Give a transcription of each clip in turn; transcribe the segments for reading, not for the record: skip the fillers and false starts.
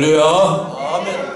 할렐루야. 아멘.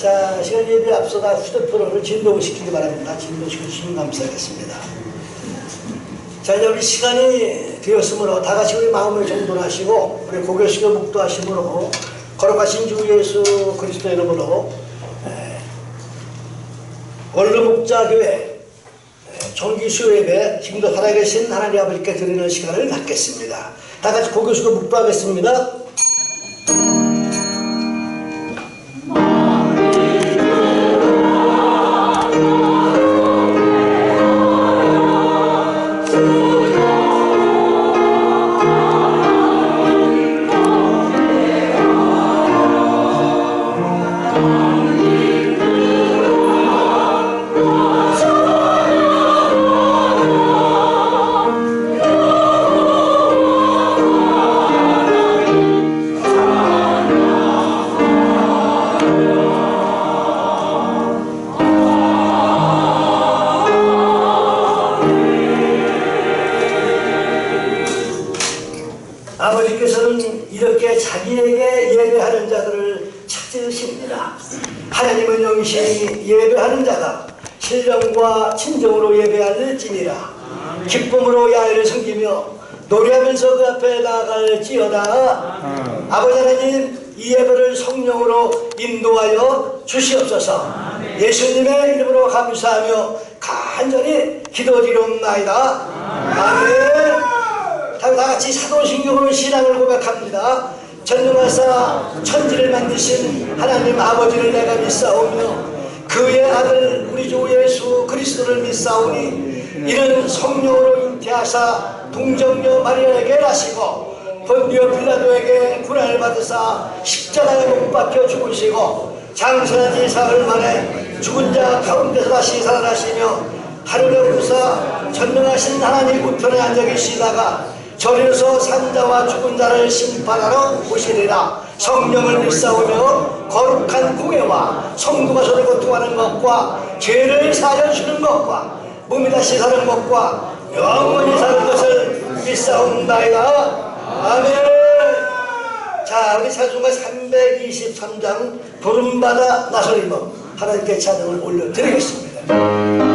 자, 시간 예배 앞서다 휴대폰을 진동시키기 바랍니다. 진동시켜 주시면 감사하겠습니다. 자, 이제 우리 시간이 되었으므로 다 같이 우리 마음을 정돈하시고 우리 고개 숙여 묵도하심으로 거룩하신 주 예수 그리스도 이름으로 원로목자교회 정기수요 예배 지금도 살아계신 하나님 아버지께 드리는 시간을 갖겠습니다. 다 같이 고개 숙여 묵도하겠습니다. 아버지께서는 이렇게 자기에게 예배하는 자들을 찾으십니다. 하나님은 영신이 예배하는 자가 신령과 친정으로 예배할지니라. 기쁨으로 야훼를 섬기며 노래하면서 그 앞에 나아갈지어다. 아버지 하나님, 이 예배를 성령으로 인도하여 주시옵소서. 예수님의 이름으로 감사하며 간절히 기도드리옵나이다. 아멘. 다 같이 사도신경으로 신앙을 고백합니다. 전능하사 천지를 만드신 하나님 아버지를 내가 믿사오며 그의 아들 우리 주 예수 그리스도를 믿사오니 이는 성령으로 잉태하사 동정녀 마리아에게 나시고 본디오 빌라도에게 고난을 받으사 십자가에 못 박혀 죽으시고 장사한 지 사흘 만에 죽은 자 가운데서 다시 살아나시며 하늘에 오르사 전능하신 하나님 우편에 앉아 계시다가 저리로서 산자와 죽은 자를 심판하러 오시리라. 성령을 믿사오며 거룩한 공예와 성도가 서로 고통하는 것과 죄를 사하여 주는 것과 몸이 다시 사는 것과 영원히 사는 것을 믿사옵나이다. 아멘. 자, 우리 찬송가 323장 부름받아 나서리며 하나님께 찬양을 올려드리겠습니다.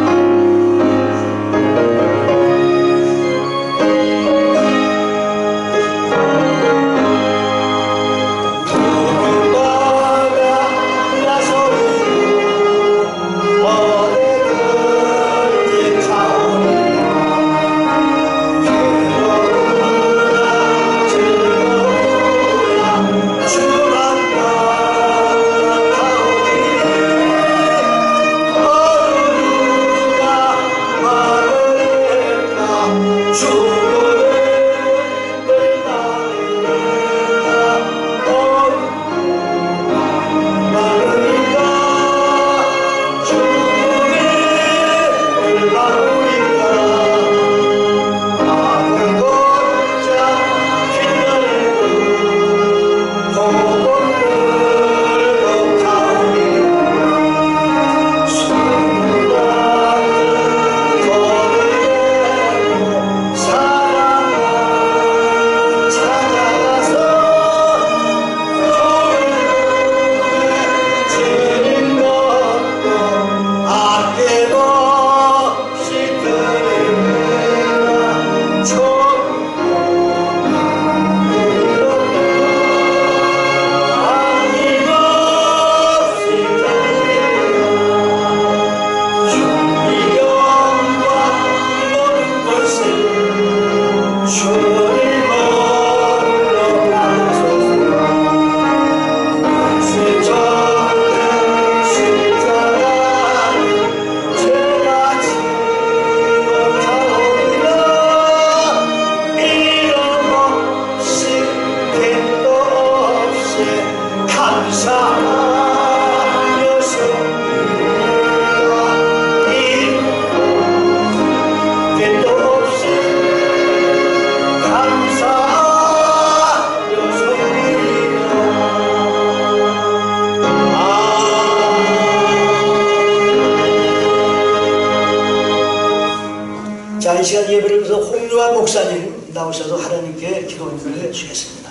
시간 예배를 위해서 홍유한 목사님 나오셔서 하나님께 기도 인도해 주시겠습니다.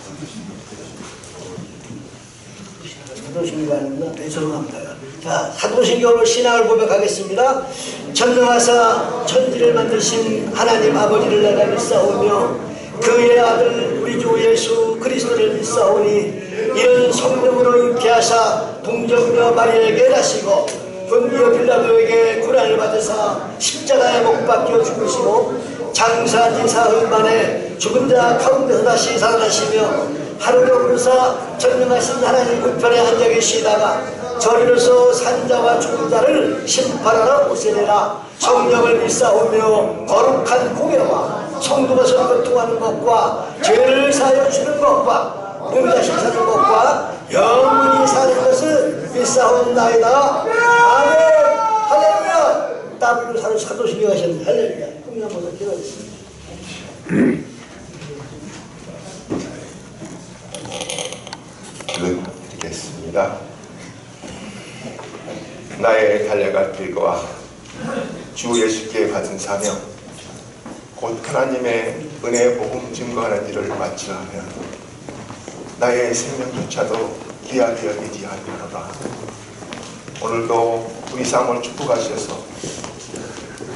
사도신경이 아닙니다. 네, 죄송합니다. 자, 사도신경으로 신앙을 고백하겠습니다. 전능하사 천지를 만드신 하나님 아버지를 내가 믿사오며 그의 아들 우리 주 예수 그리스도를 믿사오니 이런 성령으로 잉태하사 동정녀 마리아에게 나시고 본디오 빌라도에게 고난을 받으사 십자가에 못 박혀 죽으시고 장사지 사흘 만에 죽은 자 가운데서 다시 살아나시며 하늘에 오르사 전능하신 하나님 우편에 앉아 계시다가 저리로서 산자와 죽은 자를 심판하러 오시리라. 성령을 믿사오며 거룩한 공예와 성도가 교통하는 것과 죄를 사하여 주는 것과 몸자신 사는 것과 영원히 사는 것을 믿사옵나이다. 아멘. 할렐루야. 따블로 사는 사도신경 하셨는데 할렐루야. 꿈이 한번 기도하겠습니다. 기도드리겠습니다. 나의 달려갈 길과 주 예수께 받은 사명 곧 하나님의 은혜의 복음 증거하는 일을 마치려 하면 나의 생명조차도 귀하게 여기지 아니하노라. 오늘도 우리 삶을 축복하셔서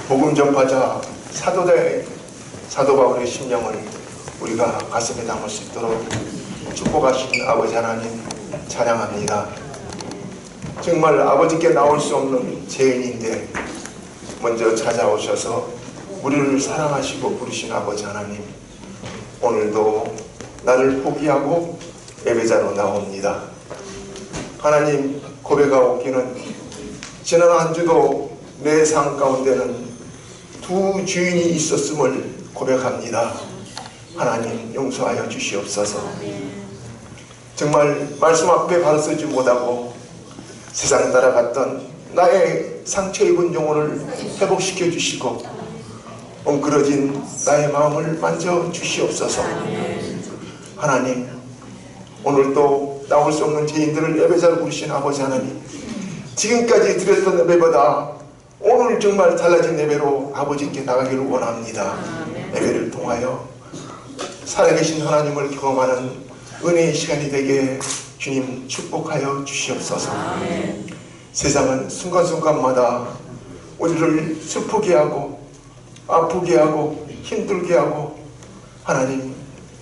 복음 전파자 사도 바울의 심령을 우리가 가슴에 담을 수 있도록 축복하신 아버지 하나님 찬양합니다. 정말 아버지께 나올 수 없는 죄인인데 먼저 찾아오셔서 우리를 사랑하시고 부르신 아버지 하나님, 오늘도 나를 포기하고 예배자로 나옵니다. 하나님, 고백하옵기는 지난 한 주도 내 삶 가운데는 두 주인이 있었음을 고백합니다. 하나님, 용서하여 주시옵소서. 정말 말씀 앞에 바로 서지 못하고 세상 따라갔던 나의 상처 입은 영혼을 회복시켜 주시고 엉클어진 나의 마음을 만져 주시옵소서. 하나님, 오늘도 나올 수 없는 죄인들을 예배자로 부르신 아버지 하나님, 지금까지 드렸던 예배보다 오늘 정말 달라진 예배로 아버지께 나가기를 원합니다. 예배를 통하여 살아계신 하나님을 경험하는 은혜의 시간이 되게 주님 축복하여 주시옵소서. 세상은 순간순간마다 우리를 슬프게 하고 아프게 하고 힘들게 하고 하나님,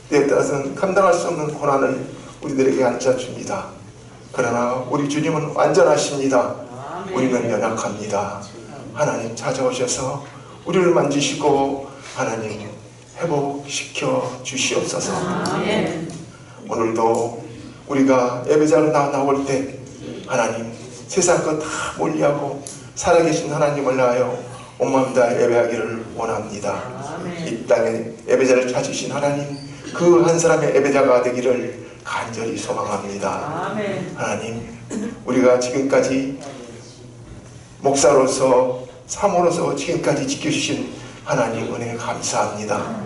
때에 따라서는 감당할 수 없는 고난을 우리들에게 앉아줍니다. 그러나 우리 주님은 완전하십니다. 우리는 연약합니다. 하나님 찾아오셔서 우리를 만지시고 하나님 회복시켜 주시옵소서. 오늘도 우리가 예배자로 나올 때 하나님, 세상 것 다 멀리하고 살아계신 하나님을 나하여 온 마음 다 예배하기를 원합니다. 이 땅에 예배자를 찾으신 하나님, 그 한 사람의 예배자가 되기를 간절히 소망합니다. 하나님, 우리가 지금까지 목사로서 사모로서 지금까지 지켜주신 하나님 은혜 감사합니다.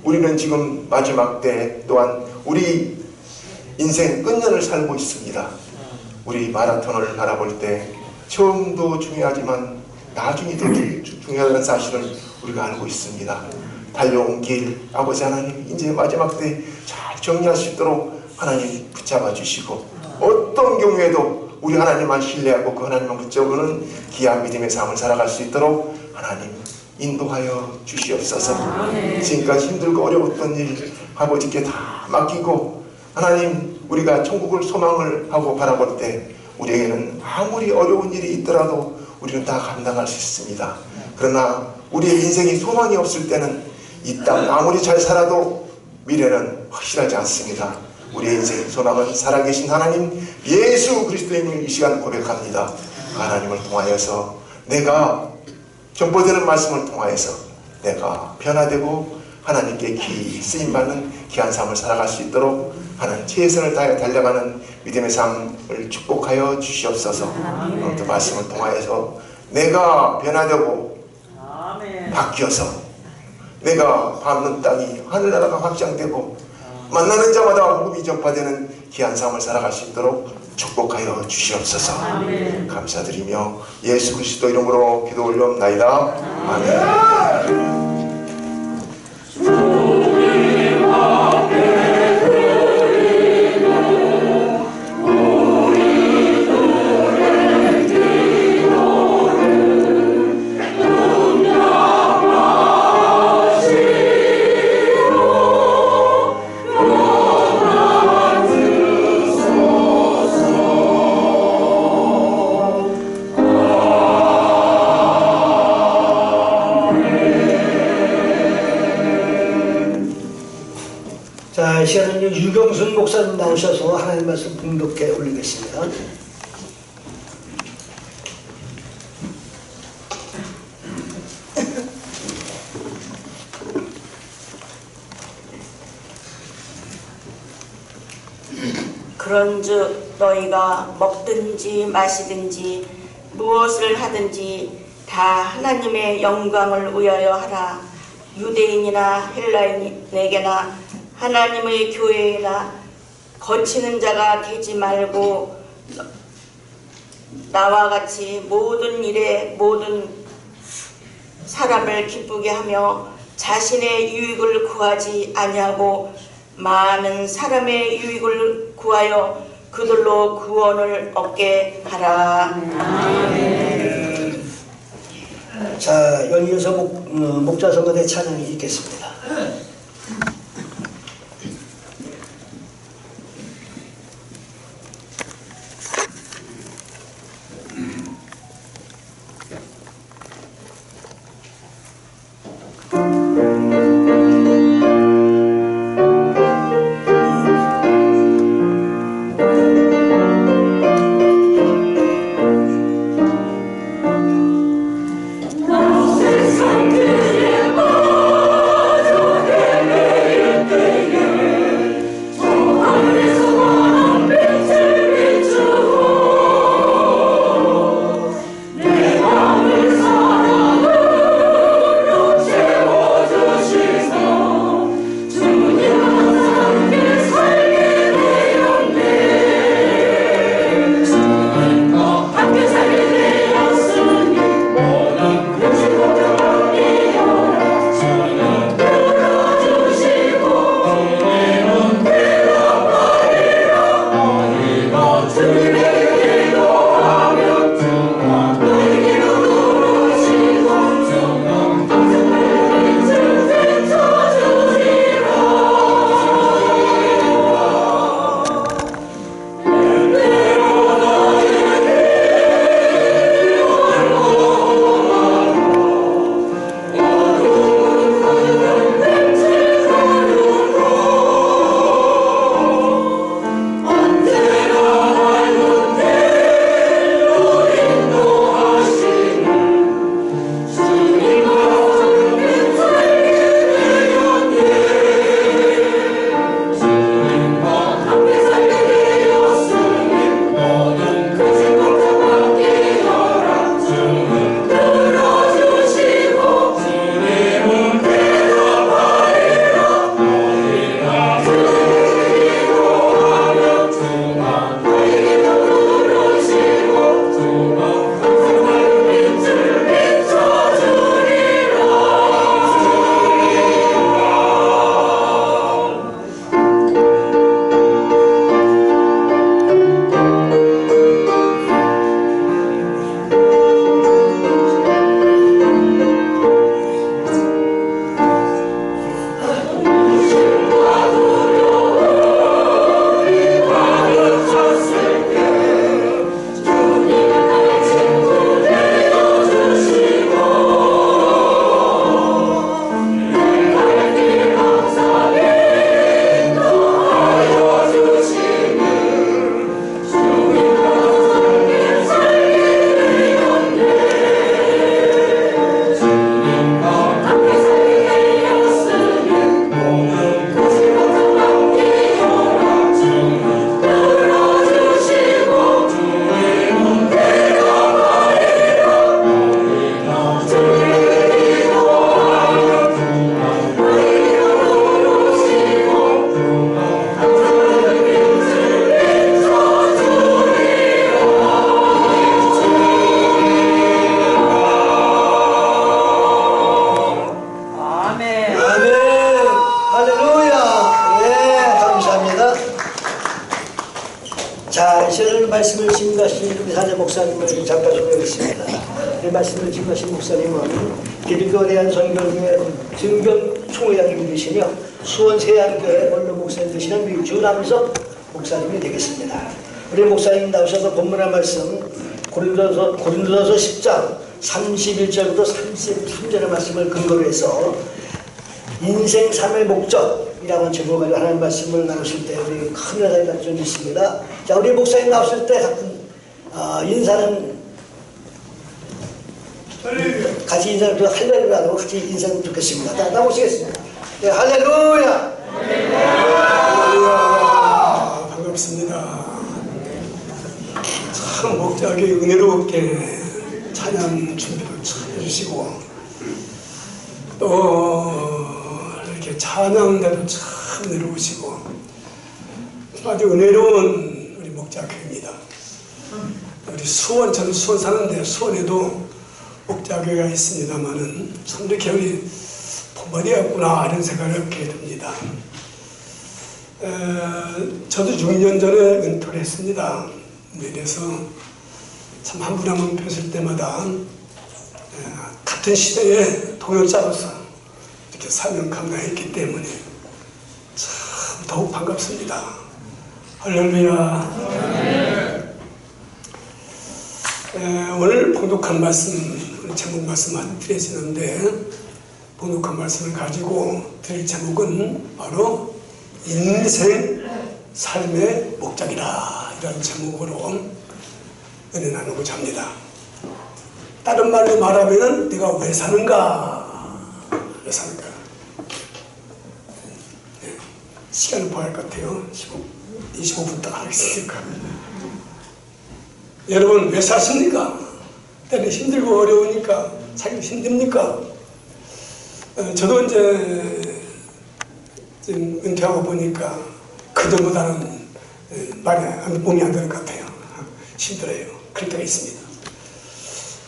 우리는 지금 마지막 때 또한 우리 인생 끝년을 살고 있습니다. 우리 마라톤을 바라볼 때 처음도 중요하지만 나중이 더 중요하다는 사실을 우리가 알고 있습니다. 달려온 길, 아버지 하나님, 이제 마지막 때 잘 정리할 수 있도록 하나님 붙잡아 주시고, 어떤 경우에도 우리 하나님만 신뢰하고 그 하나님만 붙잡고는 귀한 믿음의 삶을 살아갈 수 있도록 하나님 인도하여 주시옵소서. 지금까지 힘들고 어려웠던 일 아버지께 다 맡기고, 하나님, 우리가 천국을 소망을 하고 바라볼 때 우리에게는 아무리 어려운 일이 있더라도 우리는 다 감당할 수 있습니다. 그러나 우리의 인생이 소망이 없을 때는 이 땅 아무리 잘 살아도 미래는 확실하지 않습니다. 우리의 인생 소망은 살아계신 하나님 예수 그리스도임을 이 시간 고백합니다. 하나님을 통하여서 내가 전보되는 말씀을 통하여서 내가 변화되고 하나님께 귀히 쓰임받는 귀한 삶을 살아갈 수 있도록 하나님 최선을 다해 달려가는 믿음의 삶을 축복하여 주시옵소서. 오늘도 말씀을 통하여서 내가 변화되고 바뀌어서 내가 밟는 땅이 하늘나라가 확장되고 만나는 자마다 복음이 전파되는 귀한 삶을 살아갈 수 있도록 축복하여 주시옵소서. 감사드리며 예수 그리스도 이름으로 기도 올려옵나이다. 아멘. 시간에 유경순 목사님 나오셔서 하나님 말씀 분독해 올리겠습니다. 그런즉 너희가 먹든지 마시든지 무엇을 하든지 다 하나님의 영광을 위하여 하라. 유대인이나 헬라인에게나 하나님의 교회나 거치는 자가 되지 말고 나와 같이 모든 일에 모든 사람을 기쁘게 하며 자신의 유익을 구하지 아니하고 많은 사람의 유익을 구하여 그들로 구원을 얻게 하라. 자, 연이어서 목자성가대 찬양이 있겠습니다. 말씀을 증거하신 우리 사제 목사님을 잠깐 소개하겠습니다. 이 말씀을 증거하신 목사님은 길거리안 선교회 증경 총회장님이 되시며 수원 세안교회 원로 목사님 되시는 류주남석 목사님이 되겠습니다. 우리 목사님 나오셔서 본문의 말씀 고린도서 10장 31절부터 33절의 말씀을 근거로 해서 인생 삶의 목적, 이라는 제목을 가지고 하나님 말씀을 나누실 때 우리 큰 은혜가 좀 있습니다. 자, 우리 목사님 나오실 때 가끔 인사는 같이 인사를 또 할렐루야로 같이 인사를 듣겠습니다. 자, 나오시겠습니다. 네, 할렐루야. 할렐루야. 반갑습니다. 참 목자에게 은혜롭게 찬양 준비를 참 해주시고 또 이렇게 찬양대도 참 은혜로우시고 아주 은혜로운 우리 목자교회입니다. 우리 수원, 저는 수원 사는데 수원에도 목자교회가 있습니다만은 참 이렇게 우리 본받이었구나 이런 생각을 갖게 됩니다. 저도 6년 전에 은퇴를 했습니다. 그래서 참 한 분 한 분 뵀을 때마다 같은 시대의 동역자로서 이렇게 사명 감당했기 때문에 참 더욱 반갑습니다. 할렐루야. 오늘 봉독한 말씀, 제목 말씀 드리시는데 봉독한 말씀을 가지고 드릴 제목은 바로 인생 삶의 목적이라 이런 제목으로 은혜 나누고자 합니다. 다른 말로 말하면 내가 왜 사는가? 왜 사는가? 네. 시간을 봐야 할 것 같아요. 25분 딱 하겠으니까. 여러분 왜 사십니까? 때는 힘들고 어려우니까 살기 힘듭니까? 저도 이제 지금 은퇴하고 보니까 그전보다는 몸이 안 되는 것 같아요. 힘들어요. 그럴 때가 있습니다.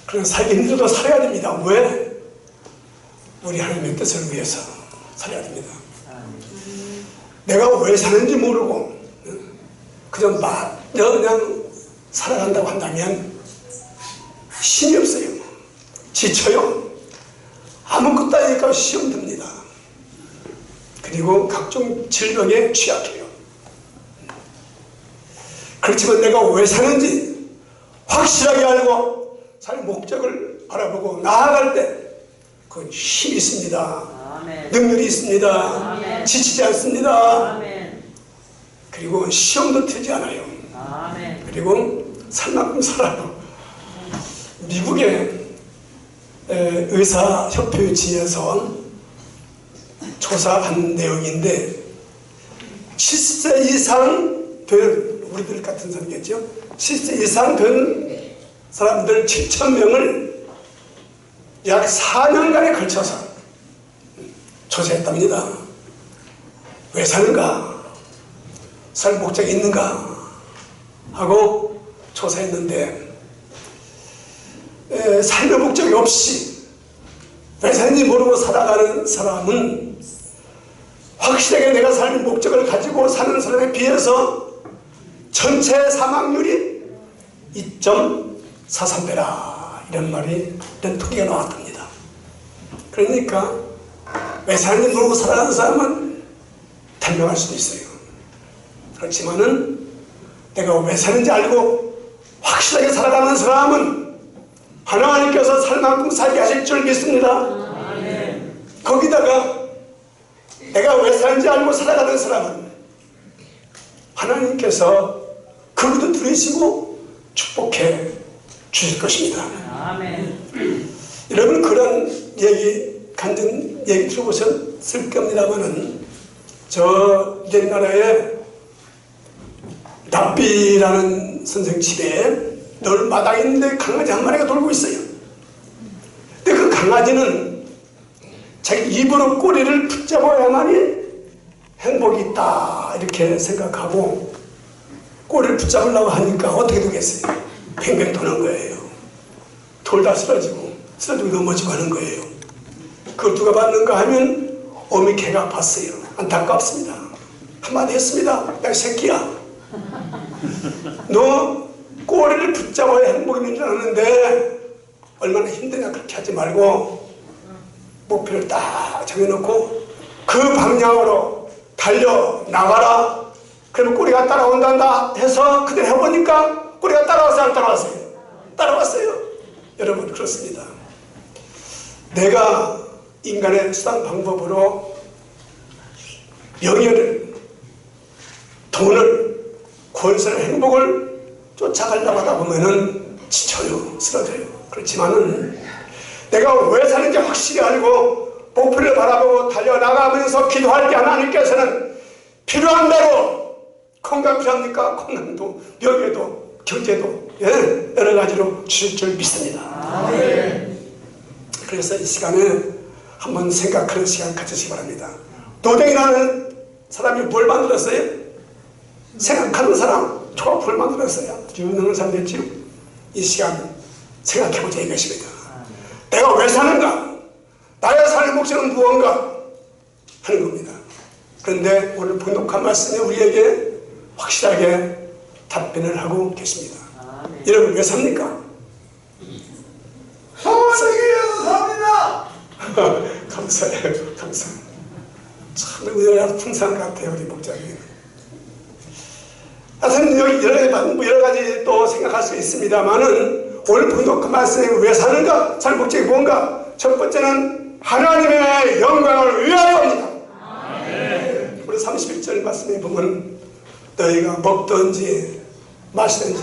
그래서 살기 힘들어도 살아야 됩니다. 왜? 우리 하나님의 뜻을 위해서 살아야 됩니다. 내가 왜 사는지 모르고 그냥 살아간다고 한다면 힘이 없어요. 지쳐요. 아무것도 아니니까 시험 듭니다. 그리고 각종 질병에 취약해요. 그렇지만 내가 왜 사는지 확실하게 알고 살 목적을 알아보고 나아갈 때 그건 힘이 있습니다. 아멘. 능력이 있습니다. 아멘. 지치지 않습니다. 아멘. 그리고 시험도 들지 않아요. 아멘. 그리고 살 만큼 살아요. 미국의 의사협회지에서 조사한 내용인데 70세 이상 된 우리들 같은 사람이겠죠. 70세 이상 된 사람들 7,000명을 약 4년간에 걸쳐서 조사했답니다. 왜 사는가? 살 목적이 있는가? 하고 조사했는데 삶의 목적이 없이 왜 사는지 모르고 살아가는 사람은 확실하게 내가 삶의 목적을 가지고 사는 사람에 비해서 전체 사망률이 2.43배라 이런 이런 통계가 나왔답니다. 그러니까 왜 사는지 모르고 살아가는 사람은 단명할 수도 있어요. 그렇지만은 내가 왜 사는지 알고 확실하게 살아가는 사람은 하나님께서 살 만큼 살게 하실 줄 믿습니다. 거기다가 내가 왜 사는지 알고 살아가는 사람은 하나님께서 그것도 들으시고 축복해 주실 것입니다. 아멘. 여러분 그런 간증 얘기 들어보셨을 겁니다만은 저 옛날에 납비라는 선생 집에 늘 마당에 있는데 강아지 한 마리가 돌고 있어요. 근데 그 강아지는 자기 입으로 꼬리를 붙잡아야만이 행복이 있다 이렇게 생각하고 꼬리를 붙잡으려고 하니까 어떻게 되겠어요? 뱅뱅 도는 거예요. 돌다 쓰러지고 넘어지고 하는 거예요. 그걸 누가 봤는가 하면 어미 개가 봤어요. 안타깝습니다. 한마디 했습니다. 야 새끼야, 너 꼬리를 붙잡아야 행복이 있는 줄 아는데 얼마나 힘드냐. 그렇게 하지 말고 목표를 딱 정해놓고 그 방향으로 달려 나가라. 그러면 꼬리가 따라온단다 해서 그대로 해보니까 꼬리가 따라왔어요? 안 따라왔어요? 따라왔어요. 여러분 그렇습니다. 내가 인간의 수단 방법으로 명예를, 돈을, 권세를, 행복을 쫓아가려고 하다 보면은 지쳐요, 쓰러져요. 그렇지만은 내가 왜 사는지 확실히 알고 목표를 바라보고 달려나가면서 기도할 때 하나님께서는 필요한 대로, 건강 필요합니까? 건강도, 명예도, 경제도, 여러 가지로 주실 줄 믿습니다. 그래서 이 시간에 한번 생각하는 시간 가지시기 바랍니다. 노동이라는 사람이 뭘 만들었어요? 생각하는 사람, 조합을 만들었어요. 유능한 사람 됐지요. 이 시간 생각해보자 이것입니다. 내가 왜 사는가? 나의 삶의 목적은 무언가? 하는 겁니다. 그런데 오늘 본독한 말씀이 우리에게 확실하게 답변을 하고 계십니다. 여러분 왜 삽니까? 하나님을 위해서 삽니다. 감사해요. 감사해요. 참 우리가 풍성한 것 같아요. 우리 목장님. 하여튼 여기 여러 가지 또 생각할 수 있습니다만은 오늘 본독한 말씀이 왜 사는가? 삶의 목적이 뭔가? 첫 번째는 하나님의 영광을 위하여입니다. 우리 31절 말씀에 보면 너희가 먹든지 마시든지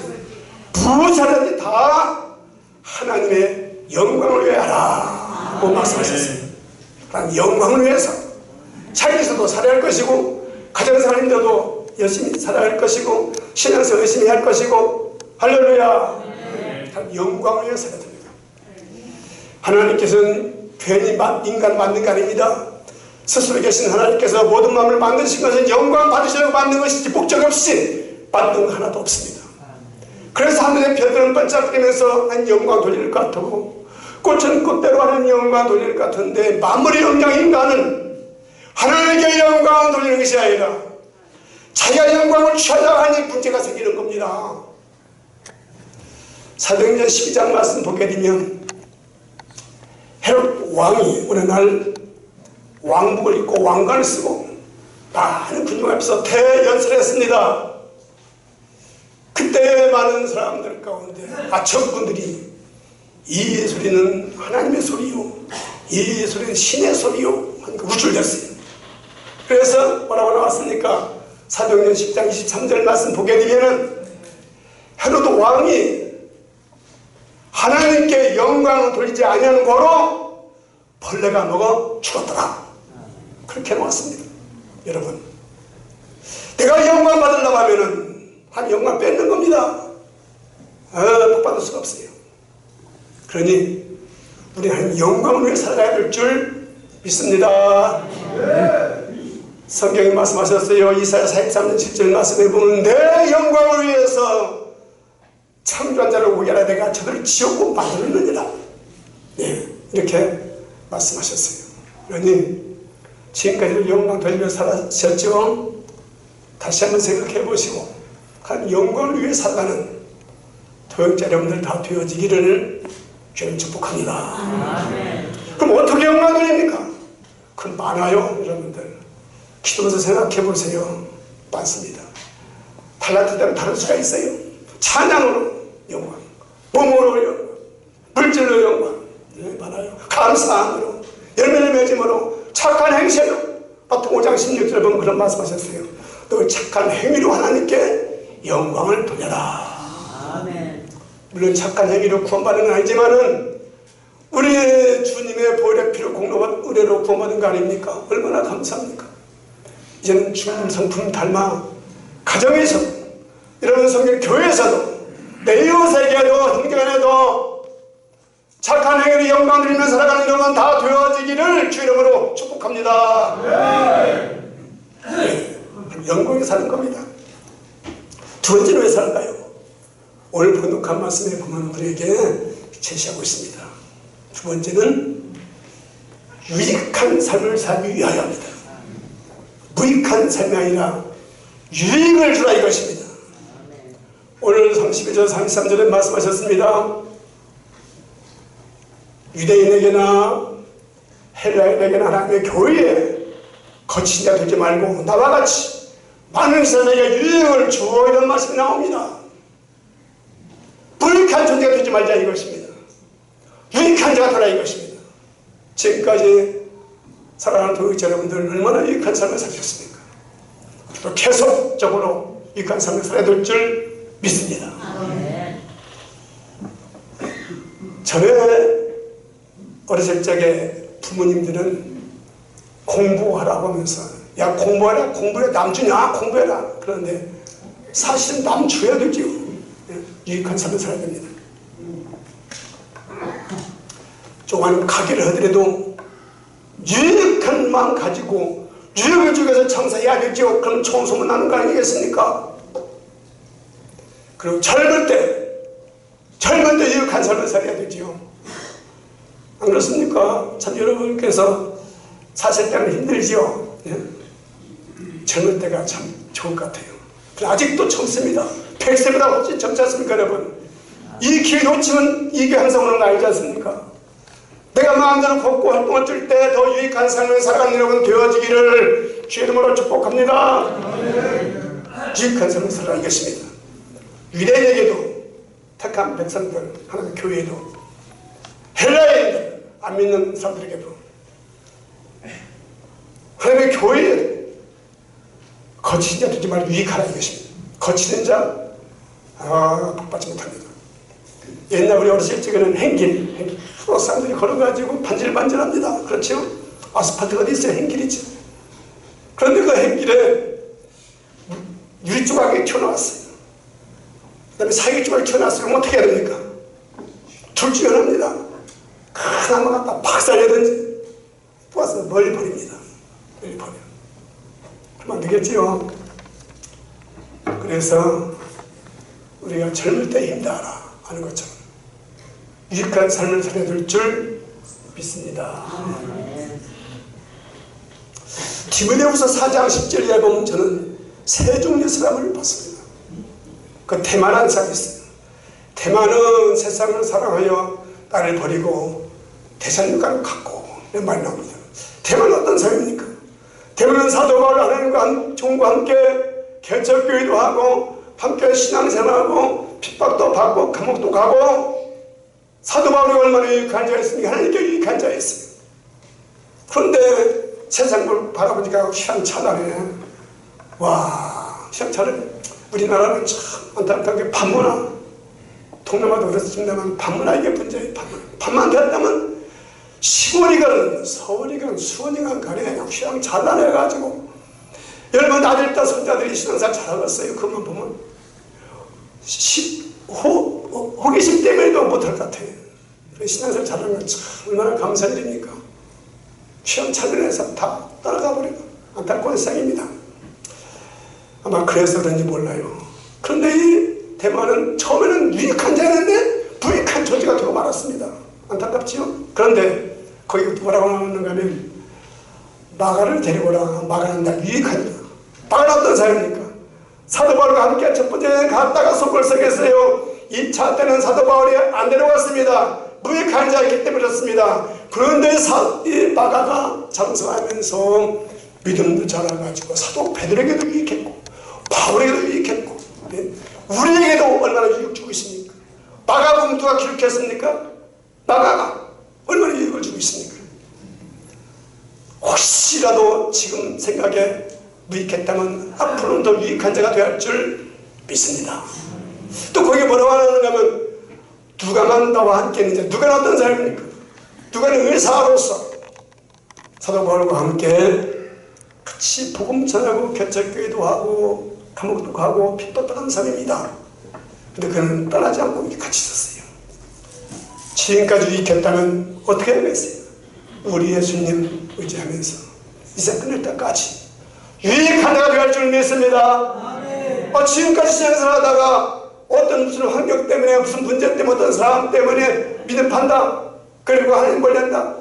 무엇하든지 다 하나님의 영광을 위하라 고 말씀하셨어요. 그럼 영광을 위해서 자기에서도 살아야 할 것이고 가정생활인데도 열심히 살아야 할 것이고 신앙생활 열심히 할 것이고 할렐루야. 영광을 위해서 살아야 됩니다. 하나님께서는 괜히 인간을 만든 게 아닙니다. 스스로 계신 하나님께서 모든 마음을 만드신 것은 영광 받으시려고 만든 것이지 목적 없이 만든 거 하나도 없습니다. 그래서 하늘의 별들은 반짝거리면서 한 영광 돌릴 것 같고 꽃은 꽃대로 하는 영광 돌릴 것 같은데 만물의 영장 인간은 하나님께 영광을 돌리는 것이 아니라 자기가 영광을 취하려고 하니 문제가 생기는 겁니다. 사도행전 12장 말씀 보게 되면 헤롯 왕이 어느 날 왕복을 입고 왕관을 쓰고 많은 군중 앞에서 대연설을 했습니다. 그때 많은 사람들 가운데 적군들이 이 소리는 하나님의 소리요, 이 소리는 신의 소리요 하니까 우쭐댔어요. 그래서 뭐라고 나왔습니까? 사도행전 10장 23절 말씀 보게 되면은 헤롯 왕이 하나님께 영광을 돌리지 아니하는 거로 벌레가 먹어 죽었더라. 그렇게 나왔습니다. 여러분, 내가 영광 받으려고 하면은 한 영광 뺏는 겁니다. 복 받을 수가 없어요. 그러니 우리는 한 영광을 위해 살아가야 될 줄 믿습니다. 성경에 말씀하셨어요. 이사야 43년 7절 말씀에 보면 내 영광을 위해서 창조한 자를 오게 하라 내가 저들을 지옥으로 만들었느니라. 네, 이렇게 말씀하셨어요. 그러니 지금까지 영광 돌리며 살았죠. 다시 한번 생각해 보시고 한 영광을 위해 살아가는 도역자 여러분들 다 되어지기를 주님 축복합니다. 아멘. 그럼 어떻게 영광 돌립니까? 그럼 많아요. 여러분들 기도해서 생각해 보세요. 많습니다. 달라질 때는 다를 수가 있어요. 찬양으로 영광, 몸으로 영광, 물질로 영광, 네, 많아요. 감사함으로, 열매를 맺음으로, 착한 행세로. 마태복음 5장 16절에 보면 그런 말씀하셨어요. 너 착한 행위로 하나님께 영광을 돌려라. 아멘. 물론 착한 행위로 구원받는 건 아니지만은 우리 주님의 보혈의 피로 공로와 의뢰로 구원받은 거 아닙니까? 얼마나 감사합니까? 이제는 주님 성품 닮아 가정에서 이런 성경 교회에서도 내 이웃에게도 형제간에도 착한 행위로 영광 드리며 살아가는 영혼 다 되어지기를 주 이름으로 축복합니다. 네. 영광에 사는 겁니다. 두 번째는 왜 살까요? 오늘 본독한 말씀에 보면 우리에게 제시하고 있습니다. 두 번째는 유익한 삶을 살기 위하여입니다. 무익한 삶이 아니라 유익을 주라 이것입니다. 오늘 31절 33절에 말씀하셨습니다. 유대인에게나 헬라인에게나 하나님의 교회에 거친 자 되지 말고 나와 같이 많은 사람에게 유익을 주어 이런 말씀이 나옵니다. 불익한 존재가 되지 말자 이것입니다. 유익한 자가 되라 이것입니다. 지금까지 사랑하는 도역자 여러분들 얼마나 유익한 삶을 사셨습니까? 앞으로 계속적으로 유익한 삶을 살아야 될 줄 믿습니다. 전에 어렸을 적에 부모님들은 공부하라고 하면서 야 공부해라 공부해 남주냐 공부해라 그런데 사실은 남줘야 되죠. 유익한 삶을 살아야 됩니다. 조그마한 가게를 하더라도 유익한 마음 가지고 유익을 주기 장사해야 되죠. 그럼 좋은 소문 나는 거 아니겠습니까? 그리고 젊을 때 유익한 삶을 살아야 되죠. 안 그렇습니까? 참 여러분께서 사실 때문에 힘들지요. 예? 젊을 때가 참 좋을 것 같아요. 아직도 젊습니다. 100세보다 훨씬 젊지 않습니까 여러분? 이 기회 놓치면 이게 항상 오는 거 알지 않습니까? 내가 마음대로 걷고 활동을 뛸 때 더 유익한 삶을 살아가는 여러분 되어지기를 주의 이름으로 축복합니다. 유익한 삶을 살아가겠습니다. 유대인에게도 택한 백성들 하나님의 교회에도 헬라인들 안 믿는 사람들에게도 하나님의 교회에 거치는 자 되지 말고 유익하라 이것입니다. 거치는 자 복받지 못합니다. 옛날 우리 어렸을 적에는 행길 서로 쌍들이 걸어가지고 반질반질합니다. 그렇죠? 아스팔트가 어디 있어요? 행길이죠. 그런데 그 행길에 유리조각이 튀어나왔어요. 그 다음에 사기조각이 튀어나왔어요. 그럼 어떻게 해야 됩니까? 둘 중에 하나입니다. 큰 나무 갖다 박살내든지 뽑아서 멀리 버립니다. 멀리 버려. 그러면 안 되겠지요. 그래서 우리가 젊을 때 힘다하라 하는 것처럼 유익한 삶을 살아야 될 줄 믿습니다. 디모데후서 4장 10절에 보면 저는 세 종류의 사람을 봤습니다. 그 대만한 사람이 있어요. 대만은 세상을 사랑하여 나를 버리고 대산육가를 갖고 이런 말이 나옵니다. 대만은 어떤 사람입니까? 대만은 사도 바울 하나님과 종과 함께 개척교회도 하고 함께 신앙생활하고 핍박도 받고 감옥도 가고 사도 바울이 얼마나 유익한 자였습니까? 하나님께 유익한 자였어요. 그런데 세상을 바라보니까 시한차다네. 와, 시한차다네. 우리나라는 참 안타깝게 반문화. 동남아도 그렇습니다만 반문화 이게 문제예요. 반만 된다면 시골이건 서울이건 수원이건 간에 그냥 휘황찬란해가지고 여러분 아들 딸 손자들이 신앙생활 잘하겠어요. 그것만 보면 호기심 때문에도 못할 것 같아요. 신앙생활 잘하는 건 참 얼마나 감사한 일입니까? 휘황찬란해서 다 따라가 버리고 안타까운 세상입니다. 아마 그래서 그런지 몰라요. 그런데 이 대만은 처음에는 유익한 자였는데 부익한 처지가 되고 말았습니다. 안타깝지요? 그런데 거기 뭐라고 하는가 하면 마가를 데리고라. 마가는 나 유익한 자. 마가는 어떤 사람입니까? 사도 바울과 함께 첫 번째 갔다가 속을썩했어요. 2차 때는 사도 바울이 안 데려갔습니다. 무익한 자였기 때문에 그렇습니다. 그런데 이 마가가 장성하면서 믿음도 자라가지고 사도 베드로에게도 유익했고 바울에게도 유익했고 우리에게도 얼마나 유익 주고 있습니까? 마가복음 누가 기록했습니까? 마가가 얼마나 유익을 주고 있습니까? 혹시라도 지금 생각에 무익했다면 앞으로는 더 유익한 자가 되어야 할 줄 믿습니다. 또 거기에 뭐라고 하는가 하면 누가만 나와 함께 있는지 누가는 어떤 사람입니까? 누가는 의사로서 사도 바울과 함께 같이 복음 전하고 개척교회도 하고 감옥도 가고 핍박도 하는 사람입니다. 근데 그는 떠나지 않고 같이 있었어요. 지금까지 유익했다면 어떻게 해야겠어요? 우리 예수님 의지하면서 이제 끝날 때까지 유익한 자가 되어야 할 줄 믿습니다. 지금까지 신앙생활 하다가 어떤 무슨 환경 때문에 무슨 문제 때문에 어떤 사람 때문에 믿음 판다 그리고 하나님 벌린다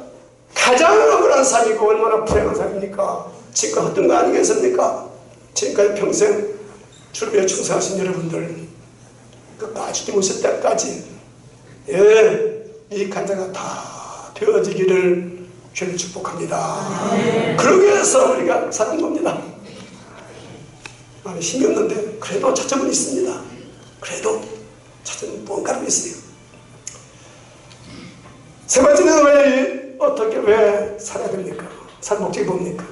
가장 억울한 삶이고 얼마나 불행한 삶입니까? 지금까지 어떤 거 아니겠습니까? 지금까지 평생 주님에 충성하신 여러분들 끝까지 죽으실 때까지 유익한 자가 다 되어지기를 주님 축복합니다. 그러기 위해서 우리가 사는 겁니다. 힘이 없는데 그래도 차점은 있습니다. 그래도 차점은 뭔가는 있어요. 세 번째는 왜 살아야 됩니까? 살 목적이 뭡니까?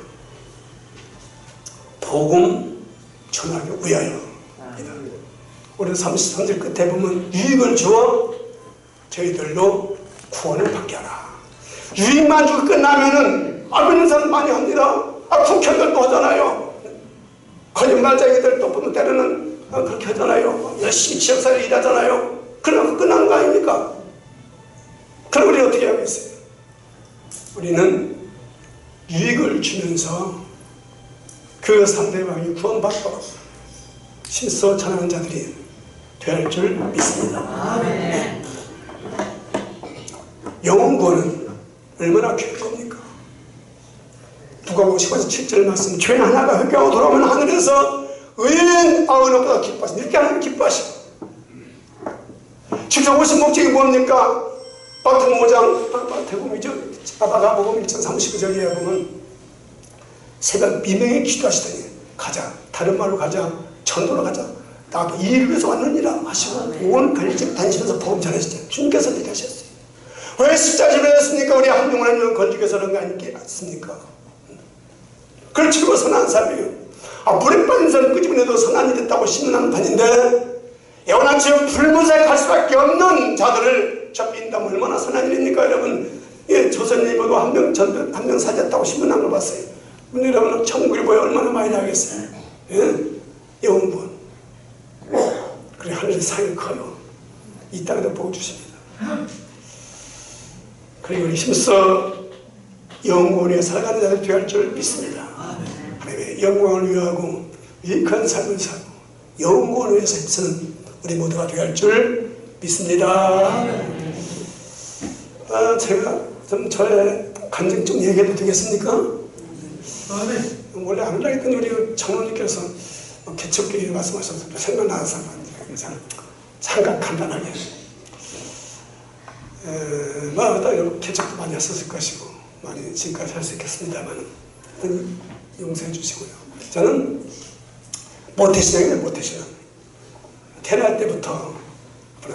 복음 전하기 위하여입니다. 우리 33절 끝에 보면 유익을 주어 저희들로 구원을 받게 하라. 유익만 주고 끝나면은 믿는 사람 많이 합니다. 국회의원들도 하잖아요. 거짓말쟁이들 또 보면 때로는 그렇게 하잖아요. 열심히 지역사회 일하잖아요. 그러면 끝나는 거 아닙니까? 그럼 우리 어떻게 하겠어요? 우리는 유익을 주면서 그 상대방이 구원받도록 실서 전하는 자들이 될 줄 믿습니다. 아멘. 영혼 구원은 얼마나 귀한 겁니까? 누가복음 15장 7절 말씀, 죄인 하나가 회개하고 돌아오면 하늘에서 의인 99가 기뻐하시고 이렇게 하나님 기뻐하시고, 직접 오신 목적이 뭡니까? 마태복음이죠. 마가복음 1:32절에 보면 새벽 미명에 기도하시더니 가자, 다른 말로 가자, 전도로 가자, 나도 이 일을 위해서 왔느니라 하시고 온 갈릴리 다니시면서 복음 전하시죠. 주님께서 이렇게 하셨어요. 왜 십자가를 했습니까? 우리 한 명을 한 명 건지기 위해서 그런 거 아니겠습니까? 그걸 치고 선한 사람이에요. 물에 빠진 사람 끄집어내도 선한 일이 있다고 신문하는 판인데, 영원한 지옥 불문사에 갈 수밖에 없는 자들을 잡힌다면 얼마나 선한 일입니까? 여러분, 조선일보도 한 명 살렸다고 신문한 걸 봤어요. 근데 여러분, 천국이 뭐야? 얼마나 많이 나겠어요? 영원군. 그래, 하늘의 상이 커요. 이 땅에도 복 주십니다. 그리고 우리 힘써 영원에 살아가는 자들 되어야 할 줄 믿습니다. 하나님의 영광을 위하고 유익한 삶을 살고 영원을 위해서 힘쓰는 우리 모두가 되어야 할 줄 믿습니다. 제가 좀 저의 감정 좀 얘기해도 되겠습니까? 원래 안 하려고 했더니 우리 장로님께서 개척교회 말씀하셔서 생각나서 잠깐 간단하게 개척도 많이 했었을 것이고 많이 지금까지 할 수 있겠습니다만 용서해 주시고요. 저는 모태신앙이에요. 모태신앙. 태어날 때부터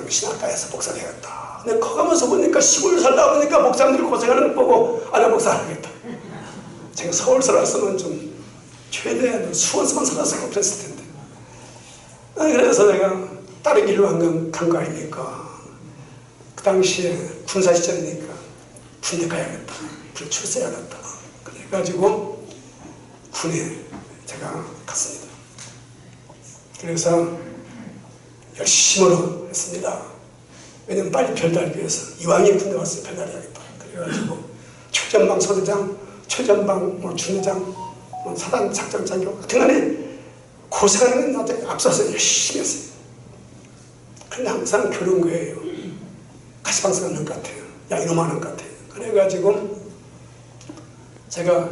신학과에서 목사를 해야겠다. 근데 커가면서 보니까 시골 살다 보니까 목사님들이 고생하는 거 보고 나 목사 하겠다. 제가 서울 살았으면 좀 최대한 수원서만 살았으면 그랬을 텐데. 그래서 내가 다른 길로 간 거 아닙니까? 그 당시에 군사 시절이니까 군대 가야겠다. 군에 출세해야겠다. 그래가지고 군에 제가 갔습니다. 그래서 열심으로 했습니다. 왜냐면 빨리 별달기 위해서 이왕에 군대 왔으면 별달해야겠다. 그래가지고 최전방 소대장, 최전방 중대장, 사단 작전장교 같은 간에 고생하는 나한테 앞서서 열심히 했어요. 근데 항상 그런 거예요. 가시방석 하는 것 같아요. 양이놈 하는 것 같아요. 그래가지고 제가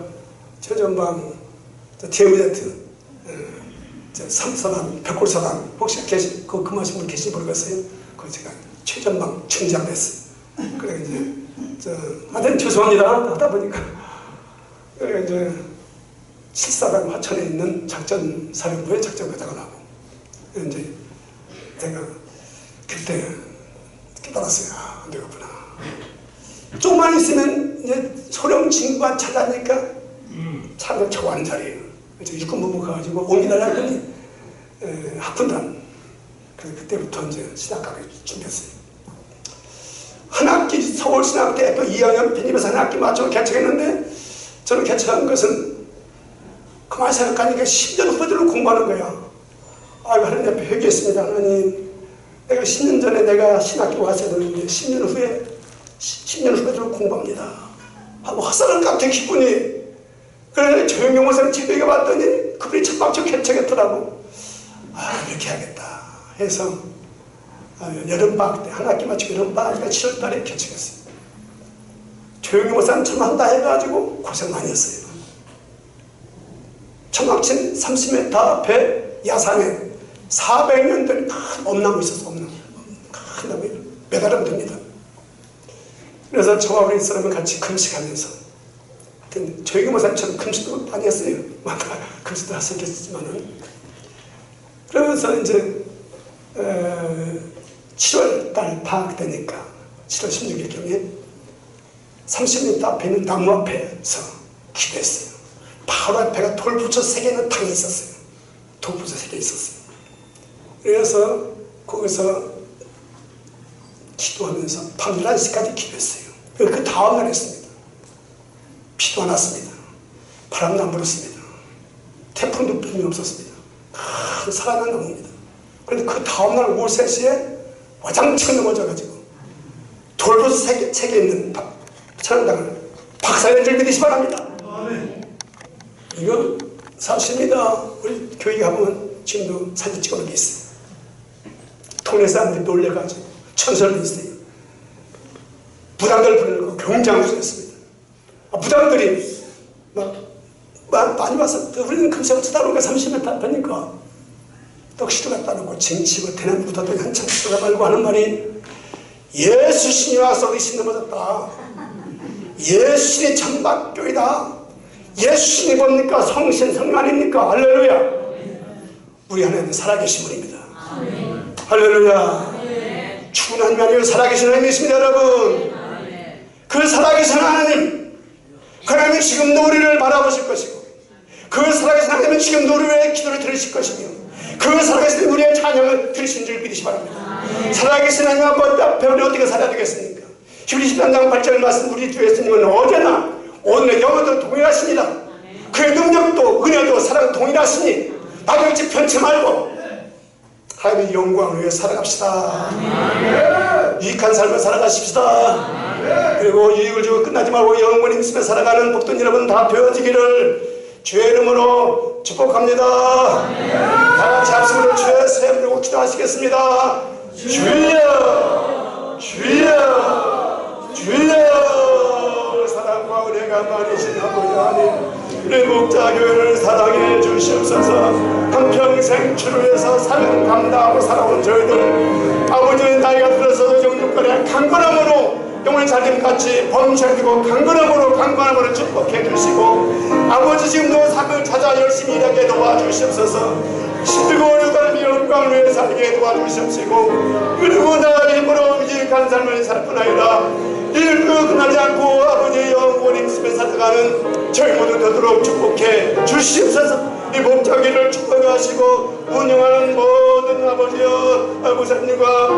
최전방 디오미네트 3사단, 벽골사단 혹시 근무하신 분 계신지 모르겠어요. 그 제가 최전방 중장 됐어요. 그래 이제 하여튼 죄송합니다. 하다 보니까 그래 이제 7사단 화천에 있는 작전사령부에 작전과장을 하고 이제 제가 그때 깨달았어요. 아, 내가구나. 조금만 있으면 이제 소령 친구가 찾아니까 차를 좋아하는 자리예요. 그래서 육군본부 가가지고 옮기달라 했더니 학군단. 그때부터 이제 신학과를 준비했어요. 한 학기 서울 신학대학교 2학년 편입해서 한 학기 맞춰 개척했는데 저는 개척한 것은 그만 생각하니까 10년 후배들로 공부하는 거야. 아이고 하나님 앞에 회개했습니다. 하나님 내가 10년 전에 내가 신학교 왔어야 되는데 10년 후배들로 공부합니다. 하고 헛살을 깜짝 기분이. 그래 조영경 목사님 제대로 봤더니 그분이 첫 박쳐 개척했더라고. 아 이렇게 해야겠다 해서 여름방학 때 한 학기 마치고 여름방학 때 7월달에 개척했어요. 조영경 목사님 처음 한다 해가지고 고생 많이 했어요. 청학천 30m 앞에 야산에 400년 된 큰 엄나무 있었어. 엄나무. 큰 나무 매달으면 됩니다. 그래서 저와 우리 사람은 같이 금식하면서 조영경 목사님처럼 금식도 많이 했어요. 금식도 하셨겠지만은 그러면서 이제 7월달 방학 때니까 7월 16일경에 30m 앞에 있는 나무 앞에서 기도했어요. 바로 앞에가 돌 붙여 새기는 당이 있었어요. 독부자석에 있었어요. 그래서 거기서 기도하면서 밤 11시까지 기도했어요. 그 다음날 했습니다. 비도 안 왔습니다. 바람도 안 불었습니다. 태풍도 분이 없었습니다. 큰 사랑이 나옵니다. 그런데 그 다음날 오후 3시에 와장창 넘어져가지고 돌부스 책에 있는 찬양당을 박살낸 줄 믿으시 바랍니다. 이거 사실입니다. 우리 교회 가보면 지금도 사진 찍어놓은 게 있어요. 동네 사람들이 놀래가지고 천설도 있어요. 무당들 부르는 거 굉장히 무서웠습니다. 무당들이 막 많이 와서 우리는 금세부터 따르니까 30년 타니까 떡시루가 따르고 징치고 대나무부터 한참 들어가 말고 하는 말이 예수 신이 와서 우리 신 넘어졌다. 예수 신이 참박교이다. 예수 신이 뭡니까? 성신 성령 아닙니까? 할렐루야. 우리 하나님은 살아계신 분입니다. 할렐루야. 죽은 하나님이 아니고 살아계신 하나님이십니다, 여러분. 그 살아계신 하나님, 그 하나님이 지금도 우리를 바라보실 것이고, 그 살아계신 하나님은 지금도 우리의 기도를 들으실 것이며, 그 살아계신 우리의 찬양을 들으신 줄 믿으시 바랍니다. 살아계신 하나님 앞에 우리 어떻게 살아야 되겠습니까? 히브리 13장 8절 말씀 우리 주 예수님은 어제나 오늘의 영원도 동일하십니다. 그의 능력도 은혜도 사랑도 동일하시니 나같이 편치 말고 하나님의 영광을 위해 살아갑시다. 유익한 삶을 살아가십시다. 그리고 유익을 주고 끝나지 말고 영원히 있으며 살아가는 복된 여러분 다 되어지기를 주의 이름으로 축복합니다. 다 같이 합심으로 주의 새 부르고 기도하시겠습니다. 주여 주여 주여. 사랑과 은혜가 많으신 아버지 하나님, 우리 목자교회를 사랑해 주시옵소서. 한평생 주를 위해서 삶을 감당하고 살아온 저희들, 아버지의 나이가 들어서도 영육간에 강건함으로 영혼의 살림같이 범실되고 강건함으로 축복해 주시고, 아버지 지금도 삶을 찾아 열심히 일하게 도와주시옵소서. 힘들고 어려운 영광을 위해 살게 도와주시옵시고, 그리고 나의 힘으로 유익한 삶을 살 뿐 아니라 일도 끝나지 않고 아버지의 영원히 있음에 살아가는 저희 모두 되도록 축복해 주시옵소서. 이 목자기를 축복하시고 운영하는 모든 아버지여 목사님과